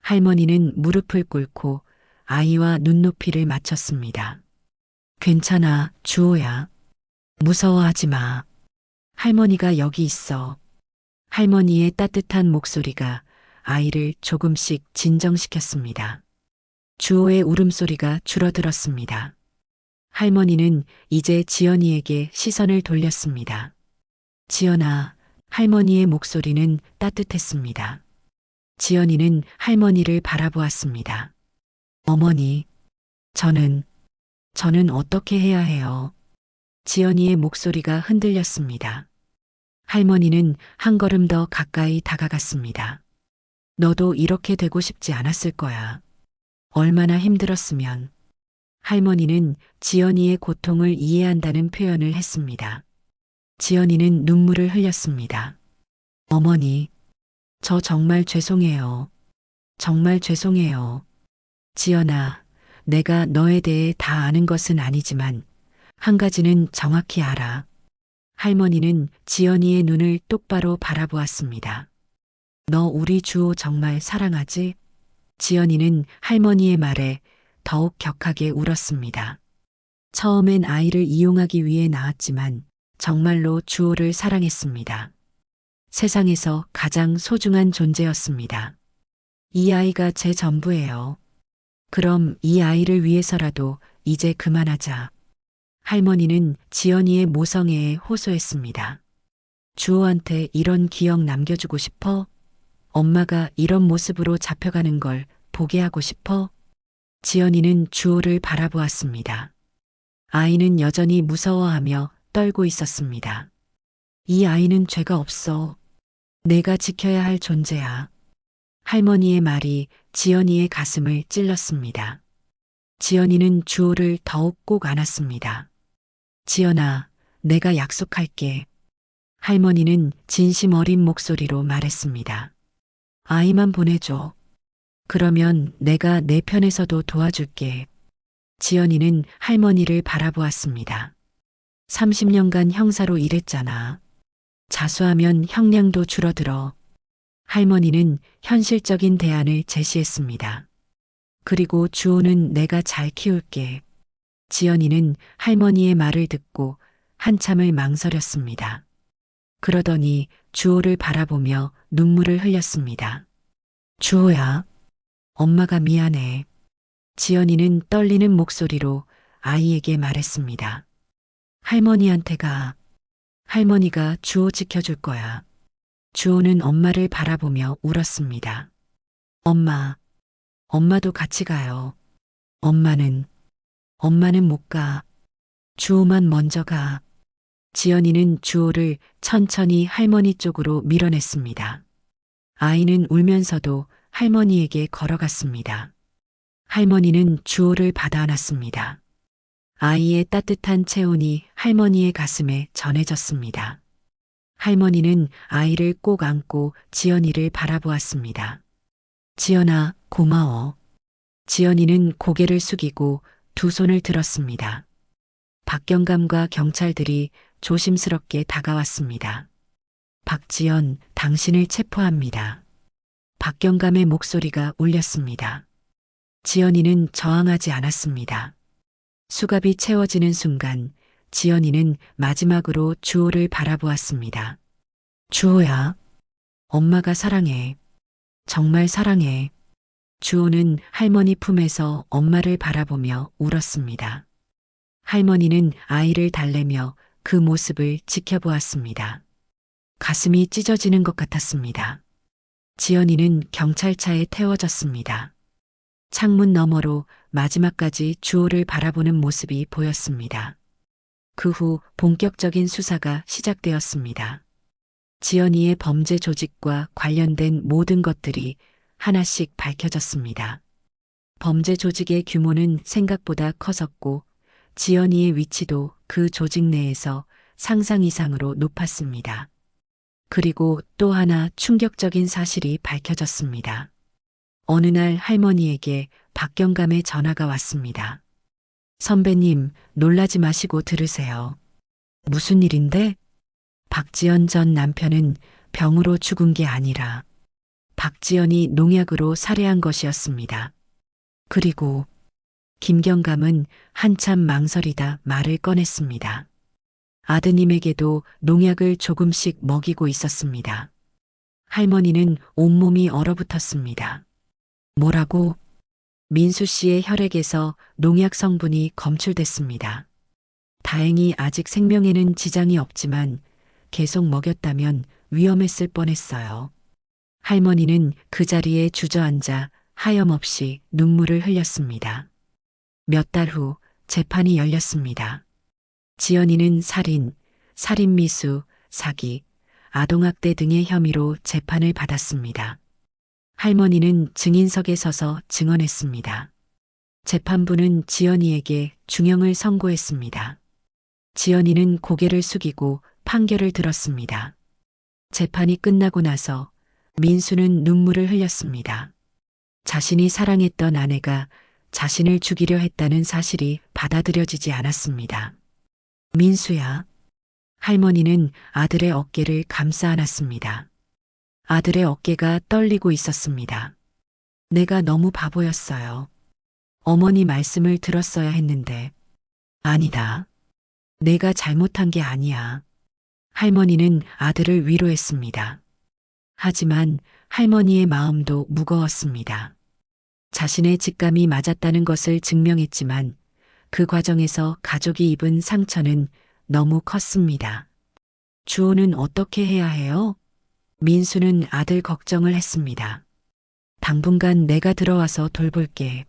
할머니는 무릎을 꿇고 아이와 눈높이를 맞췄습니다. 괜찮아, 주호야. 무서워하지 마. 할머니가 여기 있어. 할머니의 따뜻한 목소리가 아이를 조금씩 진정시켰습니다. 주호의 울음소리가 줄어들었습니다. 할머니는 이제 지연이에게 시선을 돌렸습니다. 지연아. 할머니의 목소리는 따뜻했습니다. 지연이는 할머니를 바라보았습니다. 어머니, 저는 어떻게 해야 해요? 지연이의 목소리가 흔들렸습니다. 할머니는 한 걸음 더 가까이 다가갔습니다. 너도 이렇게 되고 싶지 않았을 거야. 얼마나 힘들었으면. 할머니는 지연이의 고통을 이해한다는 표현을 했습니다. 지연이는 눈물을 흘렸습니다. 어머니, 저 정말 죄송해요. 정말 죄송해요. 지연아, 내가 너에 대해 다 아는 것은 아니지만 한 가지는 정확히 알아. 할머니는 지연이의 눈을 똑바로 바라보았습니다. 너 우리 주호 정말 사랑하지? 지연이는 할머니의 말에 더욱 격하게 울었습니다. 처음엔 아이를 이용하기 위해 낳았지만 정말로 주호를 사랑했습니다. 세상에서 가장 소중한 존재였습니다. 이 아이가 제 전부예요. 그럼 이 아이를 위해서라도 이제 그만하자. 할머니는 지연이의 모성애에 호소했습니다. 주호한테 이런 기억 남겨주고 싶어? 엄마가 이런 모습으로 잡혀가는 걸 보게 하고 싶어? 지연이는 주호를 바라보았습니다. 아이는 여전히 무서워하며 떨고 있었습니다. 이 아이는 죄가 없어. 내가 지켜야 할 존재야. 할머니의 말이 지연이의 가슴을 찔렀습니다. 지연이는 주호를 더욱 꼭 안았습니다. 지연아, 내가 약속할게. 할머니는 진심 어린 목소리로 말했습니다. 아이만 보내줘. 그러면 내가 내 편에서도 도와줄게. 지연이는 할머니를 바라보았습니다. 30년간 형사로 일했잖아. 자수하면 형량도 줄어들어. 할머니는 현실적인 대안을 제시했습니다. 그리고 주호는 내가 잘 키울게. 지연이는 할머니의 말을 듣고 한참을 망설였습니다. 그러더니 주호를 바라보며 눈물을 흘렸습니다. 주호야, 엄마가 미안해. 지연이는 떨리는 목소리로 아이에게 말했습니다. 할머니한테 가. 할머니가 주호 지켜줄 거야. 주호는 엄마를 바라보며 울었습니다. 엄마, 엄마도 같이 가요. 엄마는 못 가. 주호만 먼저 가. 지연이는 주호를 천천히 할머니 쪽으로 밀어냈습니다. 아이는 울면서도 할머니에게 걸어갔습니다. 할머니는 주호를 받아 안았습니다. 아이의 따뜻한 체온이 할머니의 가슴에 전해졌습니다. 할머니는 아이를 꼭 안고 지연이를 바라보았습니다. 지연아, 고마워. 지연이는 고개를 숙이고 두 손을 들었습니다. 박경감과 경찰들이 조심스럽게 다가왔습니다. 박지연, 당신을 체포합니다. 박경감의 목소리가 울렸습니다. 지연이는 저항하지 않았습니다. 수갑이 채워지는 순간 지연이는 마지막으로 주호를 바라보았습니다. 주호야, 엄마가 사랑해. 정말 사랑해. 주호는 할머니 품에서 엄마를 바라보며 울었습니다. 할머니는 아이를 달래며 그 모습을 지켜보았습니다. 가슴이 찢어지는 것 같았습니다. 지연이는 경찰차에 태워졌습니다. 창문 너머로 마지막까지 주호를 바라보는 모습이 보였습니다. 그 후 본격적인 수사가 시작되었습니다. 지연이의 범죄 조직과 관련된 모든 것들이 하나씩 밝혀졌습니다. 범죄 조직의 규모는 생각보다 컸었고 지연이의 위치도 그 조직 내에서 상상 이상으로 높았습니다. 그리고 또 하나 충격적인 사실이 밝혀졌습니다. 어느 날 할머니에게 박경감의 전화가 왔습니다. 선배님, 놀라지 마시고 들으세요. 무슨 일인데? 박지연 전 남편은 병으로 죽은 게 아니라 박지연이 농약으로 살해한 것이었습니다. 그리고 김경감은 한참 망설이다 말을 꺼냈습니다. 아드님에게도 농약을 조금씩 먹이고 있었습니다. 할머니는 온몸이 얼어붙었습니다. 뭐라고? 민수 씨의 혈액에서 농약 성분이 검출됐습니다. 다행히 아직 생명에는 지장이 없지만 계속 먹였다면 위험했을 뻔했어요. 할머니는 그 자리에 주저앉아 하염없이 눈물을 흘렸습니다. 몇 달 후 재판이 열렸습니다. 지연이는 살인, 살인미수, 사기, 아동학대 등의 혐의로 재판을 받았습니다. 할머니는 증인석에 서서 증언했습니다. 재판부는 지연이에게 중형을 선고했습니다. 지연이는 고개를 숙이고 판결을 들었습니다. 재판이 끝나고 나서 민수는 눈물을 흘렸습니다. 자신이 사랑했던 아내가 자신을 죽이려 했다는 사실이 받아들여지지 않았습니다. 민수야. 할머니는 아들의 어깨를 감싸 안았습니다. 아들의 어깨가 떨리고 있었습니다. 내가 너무 바보였어요. 어머니 말씀을 들었어야 했는데. 아니다. 내가 잘못한 게 아니야. 할머니는 아들을 위로했습니다. 하지만 할머니의 마음도 무거웠습니다. 자신의 직감이 맞았다는 것을 증명했지만 그 과정에서 가족이 입은 상처는 너무 컸습니다. 주호는 어떻게 해야 해요? 민수는 아들 걱정을 했습니다. 당분간 내가 들어와서 돌볼게.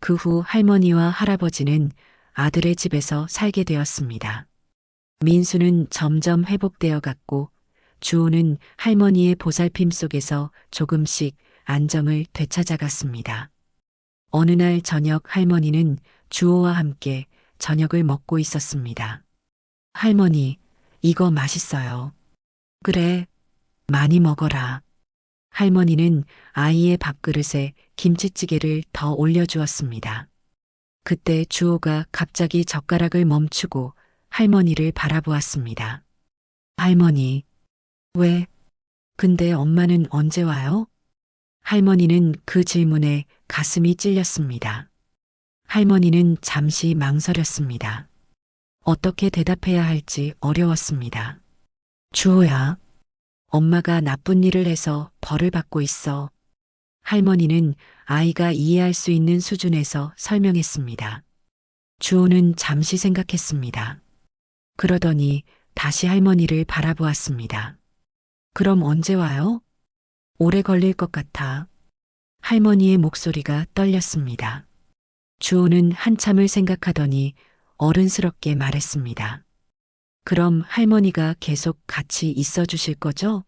그 후 할머니와 할아버지는 아들의 집에서 살게 되었습니다. 민수는 점점 회복되어 갔고 주호는 할머니의 보살핌 속에서 조금씩 안정을 되찾아갔습니다. 어느 날 저녁 할머니는 주호와 함께 저녁을 먹고 있었습니다. 할머니, 이거 맛있어요. 그래, 많이 먹어라. 할머니는 아이의 밥그릇에 김치찌개를 더 올려주었습니다. 그때 주호가 갑자기 젓가락을 멈추고 할머니를 바라보았습니다. 할머니, 왜? 근데 엄마는 언제 와요? 할머니는 그 질문에 가슴이 찔렸습니다. 할머니는 잠시 망설였습니다. 어떻게 대답해야 할지 어려웠습니다. 주호야, 엄마가 나쁜 일을 해서 벌을 받고 있어. 할머니는 아이가 이해할 수 있는 수준에서 설명했습니다. 주호는 잠시 생각했습니다. 그러더니 다시 할머니를 바라보았습니다. 그럼 언제 와요? 오래 걸릴 것 같아. 할머니의 목소리가 떨렸습니다. 주호는 한참을 생각하더니 어른스럽게 말했습니다. 그럼 할머니가 계속 같이 있어 주실 거죠?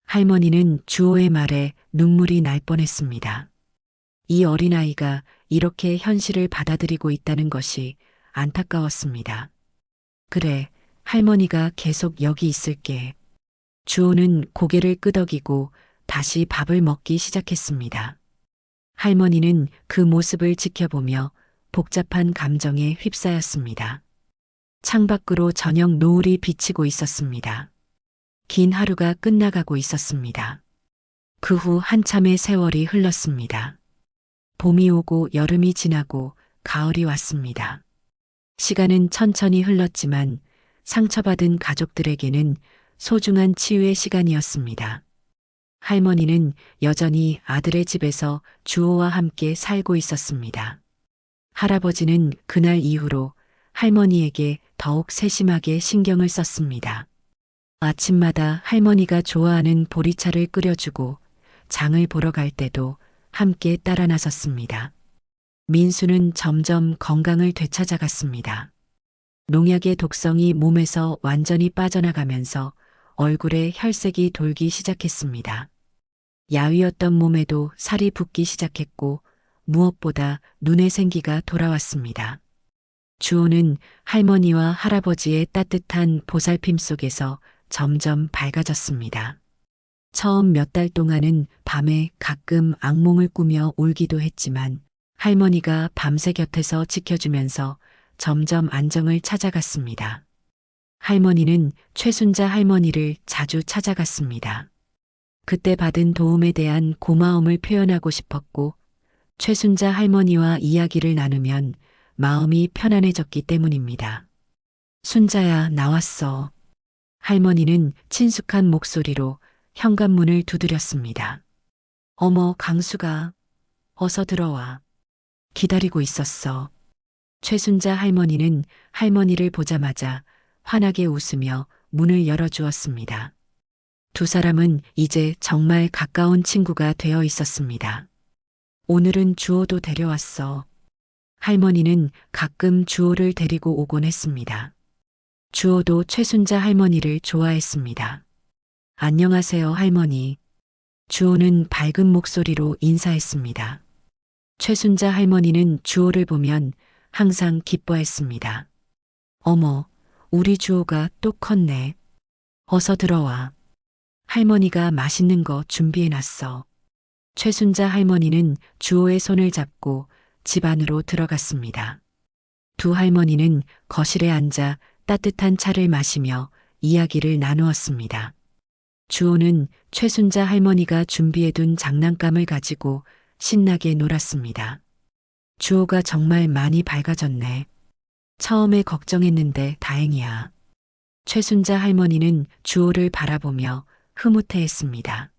할머니는 주호의 말에 눈물이 날 뻔했습니다. 이 어린아이가 이렇게 현실을 받아들이고 있다는 것이 안타까웠습니다. 그래, 할머니가 계속 여기 있을게. 주호는 고개를 끄덕이고 다시 밥을 먹기 시작했습니다. 할머니는 그 모습을 지켜보며 복잡한 감정에 휩싸였습니다. 창밖으로 저녁 노을이 비치고 있었습니다. 긴 하루가 끝나가고 있었습니다. 그 후 한참의 세월이 흘렀습니다. 봄이 오고 여름이 지나고 가을이 왔습니다. 시간은 천천히 흘렀지만 상처받은 가족들에게는 소중한 치유의 시간이었습니다. 할머니는 여전히 아들의 집에서 주호와 함께 살고 있었습니다. 할아버지는 그날 이후로 할머니에게 더욱 세심하게 신경을 썼습니다. 아침마다 할머니가 좋아하는 보리차를 끓여주고 장을 보러 갈 때도 함께 따라 나섰습니다. 민수는 점점 건강을 되찾아갔습니다. 농약의 독성이 몸에서 완전히 빠져나가면서 얼굴에 혈색이 돌기 시작했습니다. 야위었던 몸에도 살이 붓기 시작했고 무엇보다 눈의 생기가 돌아왔습니다. 주호는 할머니와 할아버지의 따뜻한 보살핌 속에서 점점 밝아졌습니다. 처음 몇 달 동안은 밤에 가끔 악몽을 꾸며 울기도 했지만 할머니가 밤새 곁에서 지켜주면서 점점 안정을 찾아갔습니다. 할머니는 최순자 할머니를 자주 찾아갔습니다. 그때 받은 도움에 대한 고마움을 표현하고 싶었고 최순자 할머니와 이야기를 나누면 마음이 편안해졌기 때문입니다. 순자야, 나왔어. 할머니는 친숙한 목소리로 현관문을 두드렸습니다. 어머, 강수가. 어서 들어와. 기다리고 있었어. 최순자 할머니는 할머니를 보자마자 환하게 웃으며 문을 열어주었습니다. 두 사람은 이제 정말 가까운 친구가 되어 있었습니다. 오늘은 주호도 데려왔어. 할머니는 가끔 주호를 데리고 오곤 했습니다. 주호도 최순자 할머니를 좋아했습니다. 안녕하세요, 할머니. 주호는 밝은 목소리로 인사했습니다. 최순자 할머니는 주호를 보면 항상 기뻐했습니다. 어머, 우리 주호가 또 컸네. 어서 들어와. 할머니가 맛있는 거 준비해놨어. 최순자 할머니는 주호의 손을 잡고 집 안으로 들어갔습니다. 두 할머니는 거실에 앉아 따뜻한 차를 마시며 이야기를 나누었습니다. 주호는 최순자 할머니가 준비해둔 장난감을 가지고 신나게 놀았습니다. 주호가 정말 많이 밝아졌네. 처음에 걱정했는데 다행이야. 최순자 할머니는 주호를 바라보며 흐뭇해했습니다.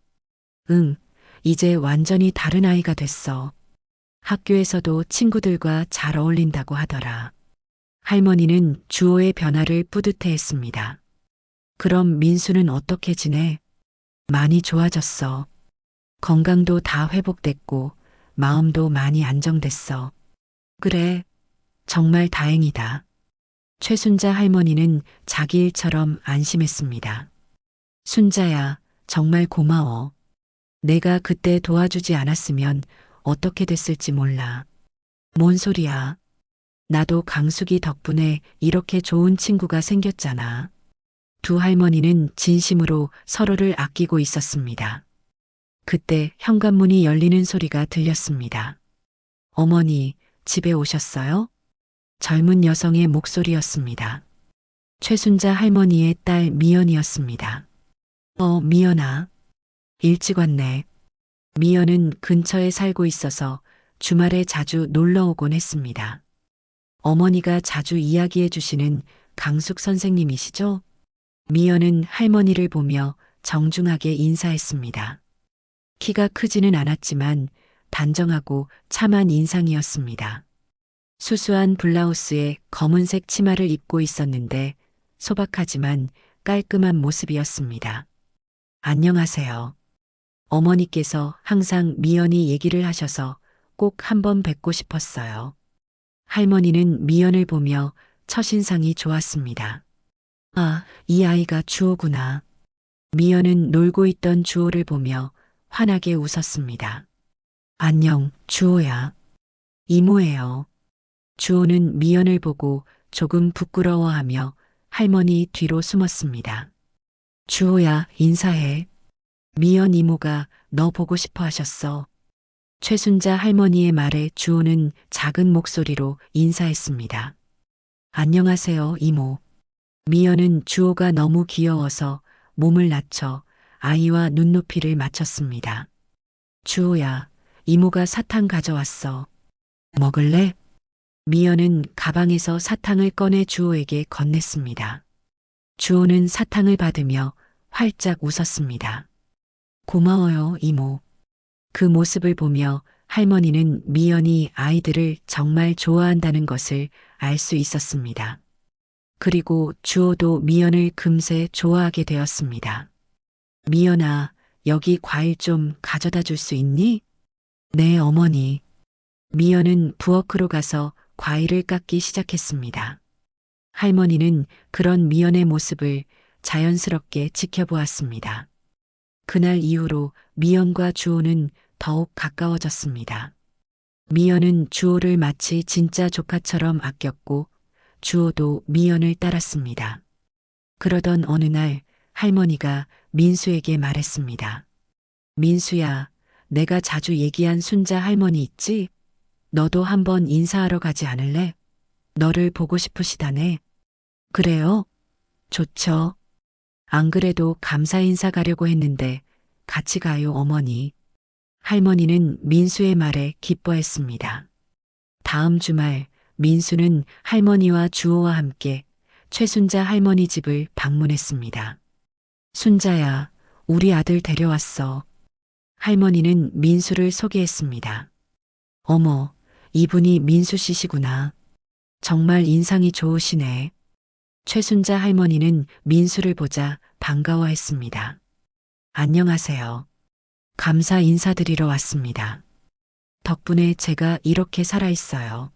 응, 이제 완전히 다른 아이가 됐어. 학교에서도 친구들과 잘 어울린다고 하더라. 할머니는 주호의 변화를 뿌듯해했습니다. 그럼 민수는 어떻게 지내? 많이 좋아졌어. 건강도 다 회복됐고 마음도 많이 안정됐어. 그래, 정말 다행이다. 최순자 할머니는 자기 일처럼 안심했습니다. 순자야, 정말 고마워. 내가 그때 도와주지 않았으면 어떻게 됐을지 몰라. 뭔 소리야. 나도 강숙이 덕분에 이렇게 좋은 친구가 생겼잖아. 두 할머니는 진심으로 서로를 아끼고 있었습니다. 그때 현관문이 열리는 소리가 들렸습니다. 어머니, 집에 오셨어요? 젊은 여성의 목소리였습니다. 최순자 할머니의 딸 미연이었습니다. 미연아. 일찍 왔네. 미연은 근처에 살고 있어서 주말에 자주 놀러 오곤 했습니다. 어머니가 자주 이야기해 주시는 강숙 선생님이시죠? 미연은 할머니를 보며 정중하게 인사했습니다. 키가 크지는 않았지만 단정하고 참한 인상이었습니다. 수수한 블라우스에 검은색 치마를 입고 있었는데 소박하지만 깔끔한 모습이었습니다. 안녕하세요. 어머니께서 항상 미연이 얘기를 하셔서 꼭 한번 뵙고 싶었어요. 할머니는 미연을 보며 첫인상이 좋았습니다. 아, 이 아이가 주호구나. 미연은 놀고 있던 주호를 보며 환하게 웃었습니다. 안녕, 주호야. 이모예요. 주호는 미연을 보고 조금 부끄러워하며 할머니 뒤로 숨었습니다. 주호야, 인사해. 미연 이모가 너 보고 싶어 하셨어. 최순자 할머니의 말에 주호는 작은 목소리로 인사했습니다. 안녕하세요, 이모. 미연은 주호가 너무 귀여워서 몸을 낮춰 아이와 눈높이를 맞췄습니다. 주호야, 이모가 사탕 가져왔어. 먹을래? 미연은 가방에서 사탕을 꺼내 주호에게 건넸습니다. 주호는 사탕을 받으며 활짝 웃었습니다. 고마워요, 이모. 그 모습을 보며 할머니는 미연이 아이들을 정말 좋아한다는 것을 알 수 있었습니다. 그리고 주호도 미연을 금세 좋아하게 되었습니다. 미연아, 여기 과일 좀 가져다 줄 수 있니? 네, 어머니. 미연은 부엌으로 가서 과일을 깎기 시작했습니다. 할머니는 그런 미연의 모습을 자연스럽게 지켜보았습니다. 그날 이후로 미연과 주호는 더욱 가까워졌습니다. 미연은 주호를 마치 진짜 조카처럼 아꼈고 주호도 미연을 따랐습니다. 그러던 어느 날 할머니가 민수에게 말했습니다. 민수야, 내가 자주 얘기한 순자 할머니 있지? 너도 한번 인사하러 가지 않을래? 너를 보고 싶으시다네. 그래요? 좋죠. 안 그래도 감사 인사 가려고 했는데 같이 가요, 어머니. 할머니는 민수의 말에 기뻐했습니다. 다음 주말 민수는 할머니와 주호와 함께 최순자 할머니 집을 방문했습니다. 순자야, 우리 아들 데려왔어. 할머니는 민수를 소개했습니다. 어머, 이분이 민수 씨시구나. 정말 인상이 좋으시네. 최순자 할머니는 민수를 보자 반가워했습니다. 안녕하세요. 감사 인사드리러 왔습니다. 덕분에 제가 이렇게 살아있어요.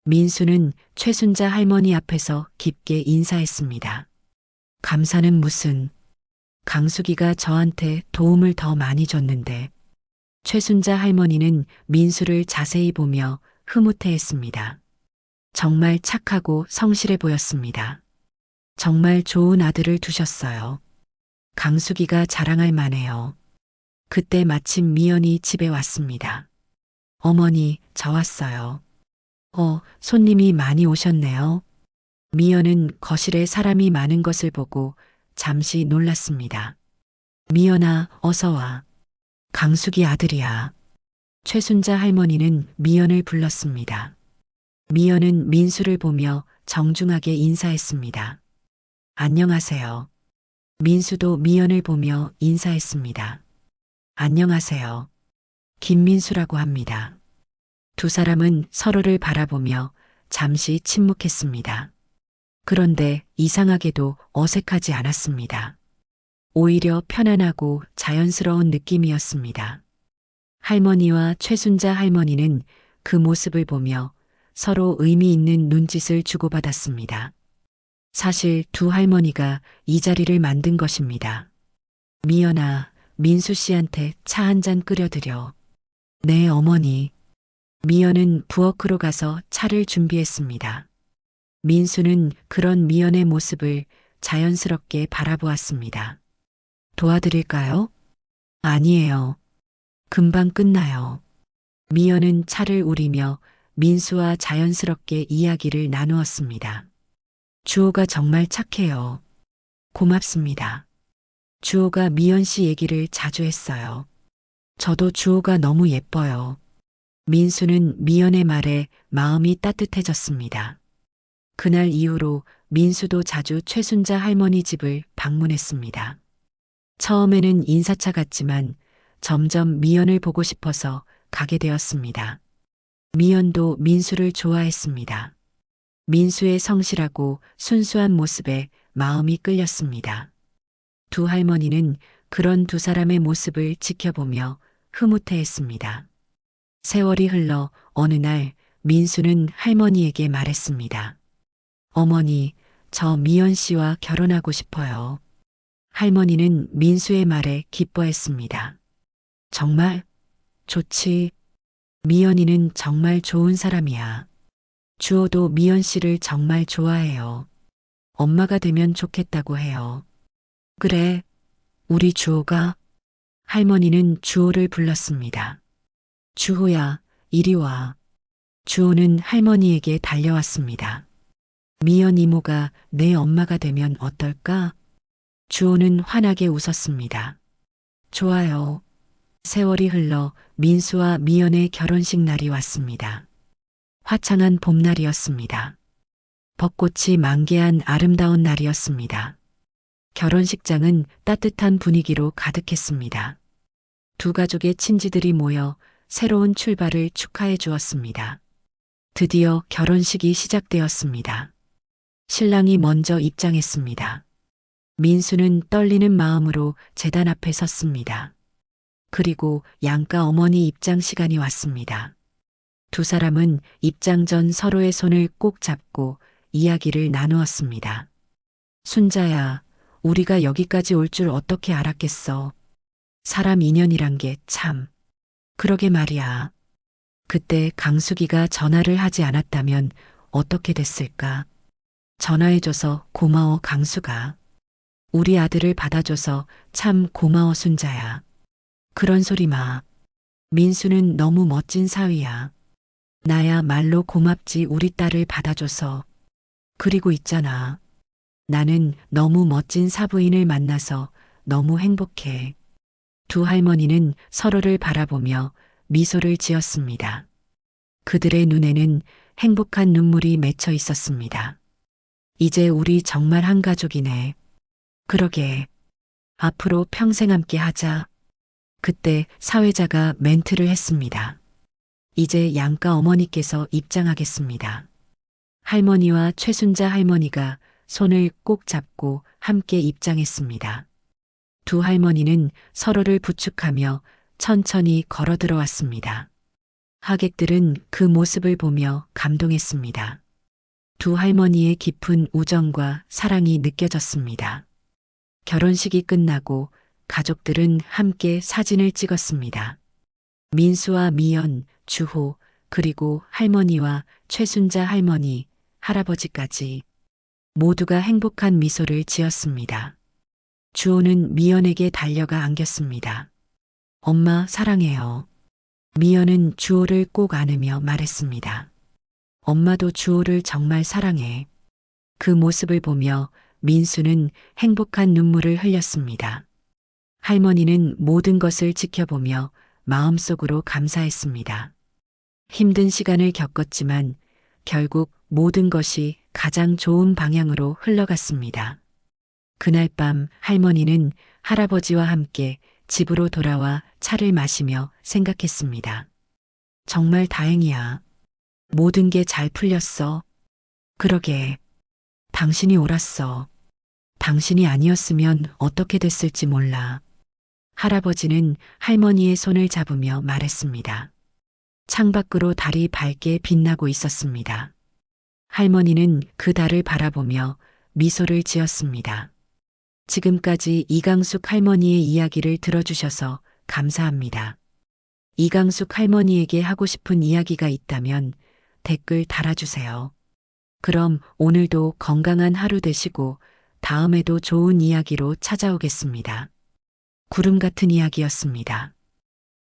민수는 최순자 할머니 앞에서 깊게 인사했습니다. 감사는 무슨, 강숙이가 저한테 도움을 더 많이 줬는데. 최순자 할머니는 민수를 자세히 보며 흐뭇해했습니다. 정말 착하고 성실해 보였습니다. 정말 좋은 아들을 두셨어요. 강숙이가 자랑할 만해요. 그때 마침 미연이 집에 왔습니다. 어머니, 저 왔어요. 손님이 많이 오셨네요. 미연은 거실에 사람이 많은 것을 보고 잠시 놀랐습니다. 미연아, 어서 와. 강숙이 아들이야. 최순자 할머니는 미연을 불렀습니다. 미연은 민수를 보며 정중하게 인사했습니다. 안녕하세요. 민수도 미연을 보며 인사했습니다. 안녕하세요. 김민수라고 합니다. 두 사람은 서로를 바라보며 잠시 침묵했습니다. 그런데 이상하게도 어색하지 않았습니다. 오히려 편안하고 자연스러운 느낌이었습니다. 할머니와 최순자 할머니는 그 모습을 보며 서로 의미 있는 눈짓을 주고받았습니다. 사실 두 할머니가 이 자리를 만든 것입니다. 미연아, 민수 씨한테 차 한 잔 끓여드려. 네, 어머니. 미연은 부엌으로 가서 차를 준비했습니다. 민수는 그런 미연의 모습을 자연스럽게 바라보았습니다. 도와드릴까요? 아니에요. 금방 끝나요. 미연은 차를 우리며 민수와 자연스럽게 이야기를 나누었습니다. 주호가 정말 착해요. 고맙습니다. 주호가 미연 씨 얘기를 자주 했어요. 저도 주호가 너무 예뻐요. 민수는 미연의 말에 마음이 따뜻해졌습니다. 그날 이후로 민수도 자주 최순자 할머니 집을 방문했습니다. 처음에는 인사차 같지만 점점 미연을 보고 싶어서 가게 되었습니다. 미연도 민수를 좋아했습니다. 민수의 성실하고 순수한 모습에 마음이 끌렸습니다. 두 할머니는 그런 두 사람의 모습을 지켜보며 흐뭇해했습니다. 세월이 흘러 어느 날 민수는 할머니에게 말했습니다. 어머니, 저 미연 씨와 결혼하고 싶어요. 할머니는 민수의 말에 기뻐했습니다. 정말? 좋지. 미연이는 정말 좋은 사람이야. 주호도 미연 씨를 정말 좋아해요. 엄마가 되면 좋겠다고 해요. 그래, 우리 주호가? 할머니는 주호를 불렀습니다. 주호야, 이리 와. 주호는 할머니에게 달려왔습니다. 미연 이모가 내 엄마가 되면 어떨까? 주호는 환하게 웃었습니다. 좋아요. 세월이 흘러 민수와 미연의 결혼식 날이 왔습니다. 화창한 봄날이었습니다. 벚꽃이 만개한 아름다운 날이었습니다. 결혼식장은 따뜻한 분위기로 가득했습니다. 두 가족의 친지들이 모여 새로운 출발을 축하해 주었습니다. 드디어 결혼식이 시작되었습니다. 신랑이 먼저 입장했습니다. 민수는 떨리는 마음으로 제단 앞에 섰습니다. 그리고 양가 어머니 입장 시간이 왔습니다. 두 사람은 입장 전 서로의 손을 꼭 잡고 이야기를 나누었습니다. 순자야, 우리가 여기까지 올 줄 어떻게 알았겠어. 사람 인연이란 게 참. 그러게 말이야. 그때 강수기가 전화를 하지 않았다면 어떻게 됐을까? 전화해줘서 고마워, 강수가. 우리 아들을 받아줘서 참 고마워, 순자야. 그런 소리 마. 민수는 너무 멋진 사위야. 나야 말로 고맙지, 우리 딸을 받아줘서. 그리고 있잖아. 나는 너무 멋진 사부인을 만나서 너무 행복해. 두 할머니는 서로를 바라보며 미소를 지었습니다. 그들의 눈에는 행복한 눈물이 맺혀 있었습니다. 이제 우리 정말 한 가족이네. 그러게. 앞으로 평생 함께 하자. 그때 사회자가 멘트를 했습니다. 이제 양가 어머니께서 입장하겠습니다. 할머니와 최순자 할머니가 손을 꼭 잡고 함께 입장했습니다. 두 할머니는 서로를 부축하며 천천히 걸어 들어왔습니다. 하객들은 그 모습을 보며 감동했습니다. 두 할머니의 깊은 우정과 사랑이 느껴졌습니다. 결혼식이 끝나고 가족들은 함께 사진을 찍었습니다. 민수와 미연, 주호, 그리고 할머니와 최순자 할머니, 할아버지까지 모두가 행복한 미소를 지었습니다. 주호는 미연에게 달려가 안겼습니다. 엄마 사랑해요. 미연은 주호를 꼭 안으며 말했습니다. 엄마도 주호를 정말 사랑해. 그 모습을 보며 민수는 행복한 눈물을 흘렸습니다. 할머니는 모든 것을 지켜보며 마음속으로 감사했습니다. 힘든 시간을 겪었지만 결국 모든 것이 가장 좋은 방향으로 흘러갔습니다. 그날 밤 할머니는 할아버지와 함께 집으로 돌아와 차를 마시며 생각했습니다. 정말 다행이야. 모든 게 잘 풀렸어. 그러게. 당신이 옳았어. 당신이 아니었으면 어떻게 됐을지 몰라. 할아버지는 할머니의 손을 잡으며 말했습니다. 창밖으로 달이 밝게 빛나고 있었습니다. 할머니는 그 달을 바라보며 미소를 지었습니다. 지금까지 이강숙 할머니의 이야기를 들어주셔서 감사합니다. 이강숙 할머니에게 하고 싶은 이야기가 있다면 댓글 달아주세요. 그럼 오늘도 건강한 하루 되시고 다음에도 좋은 이야기로 찾아오겠습니다. 구름 같은 이야기였습니다.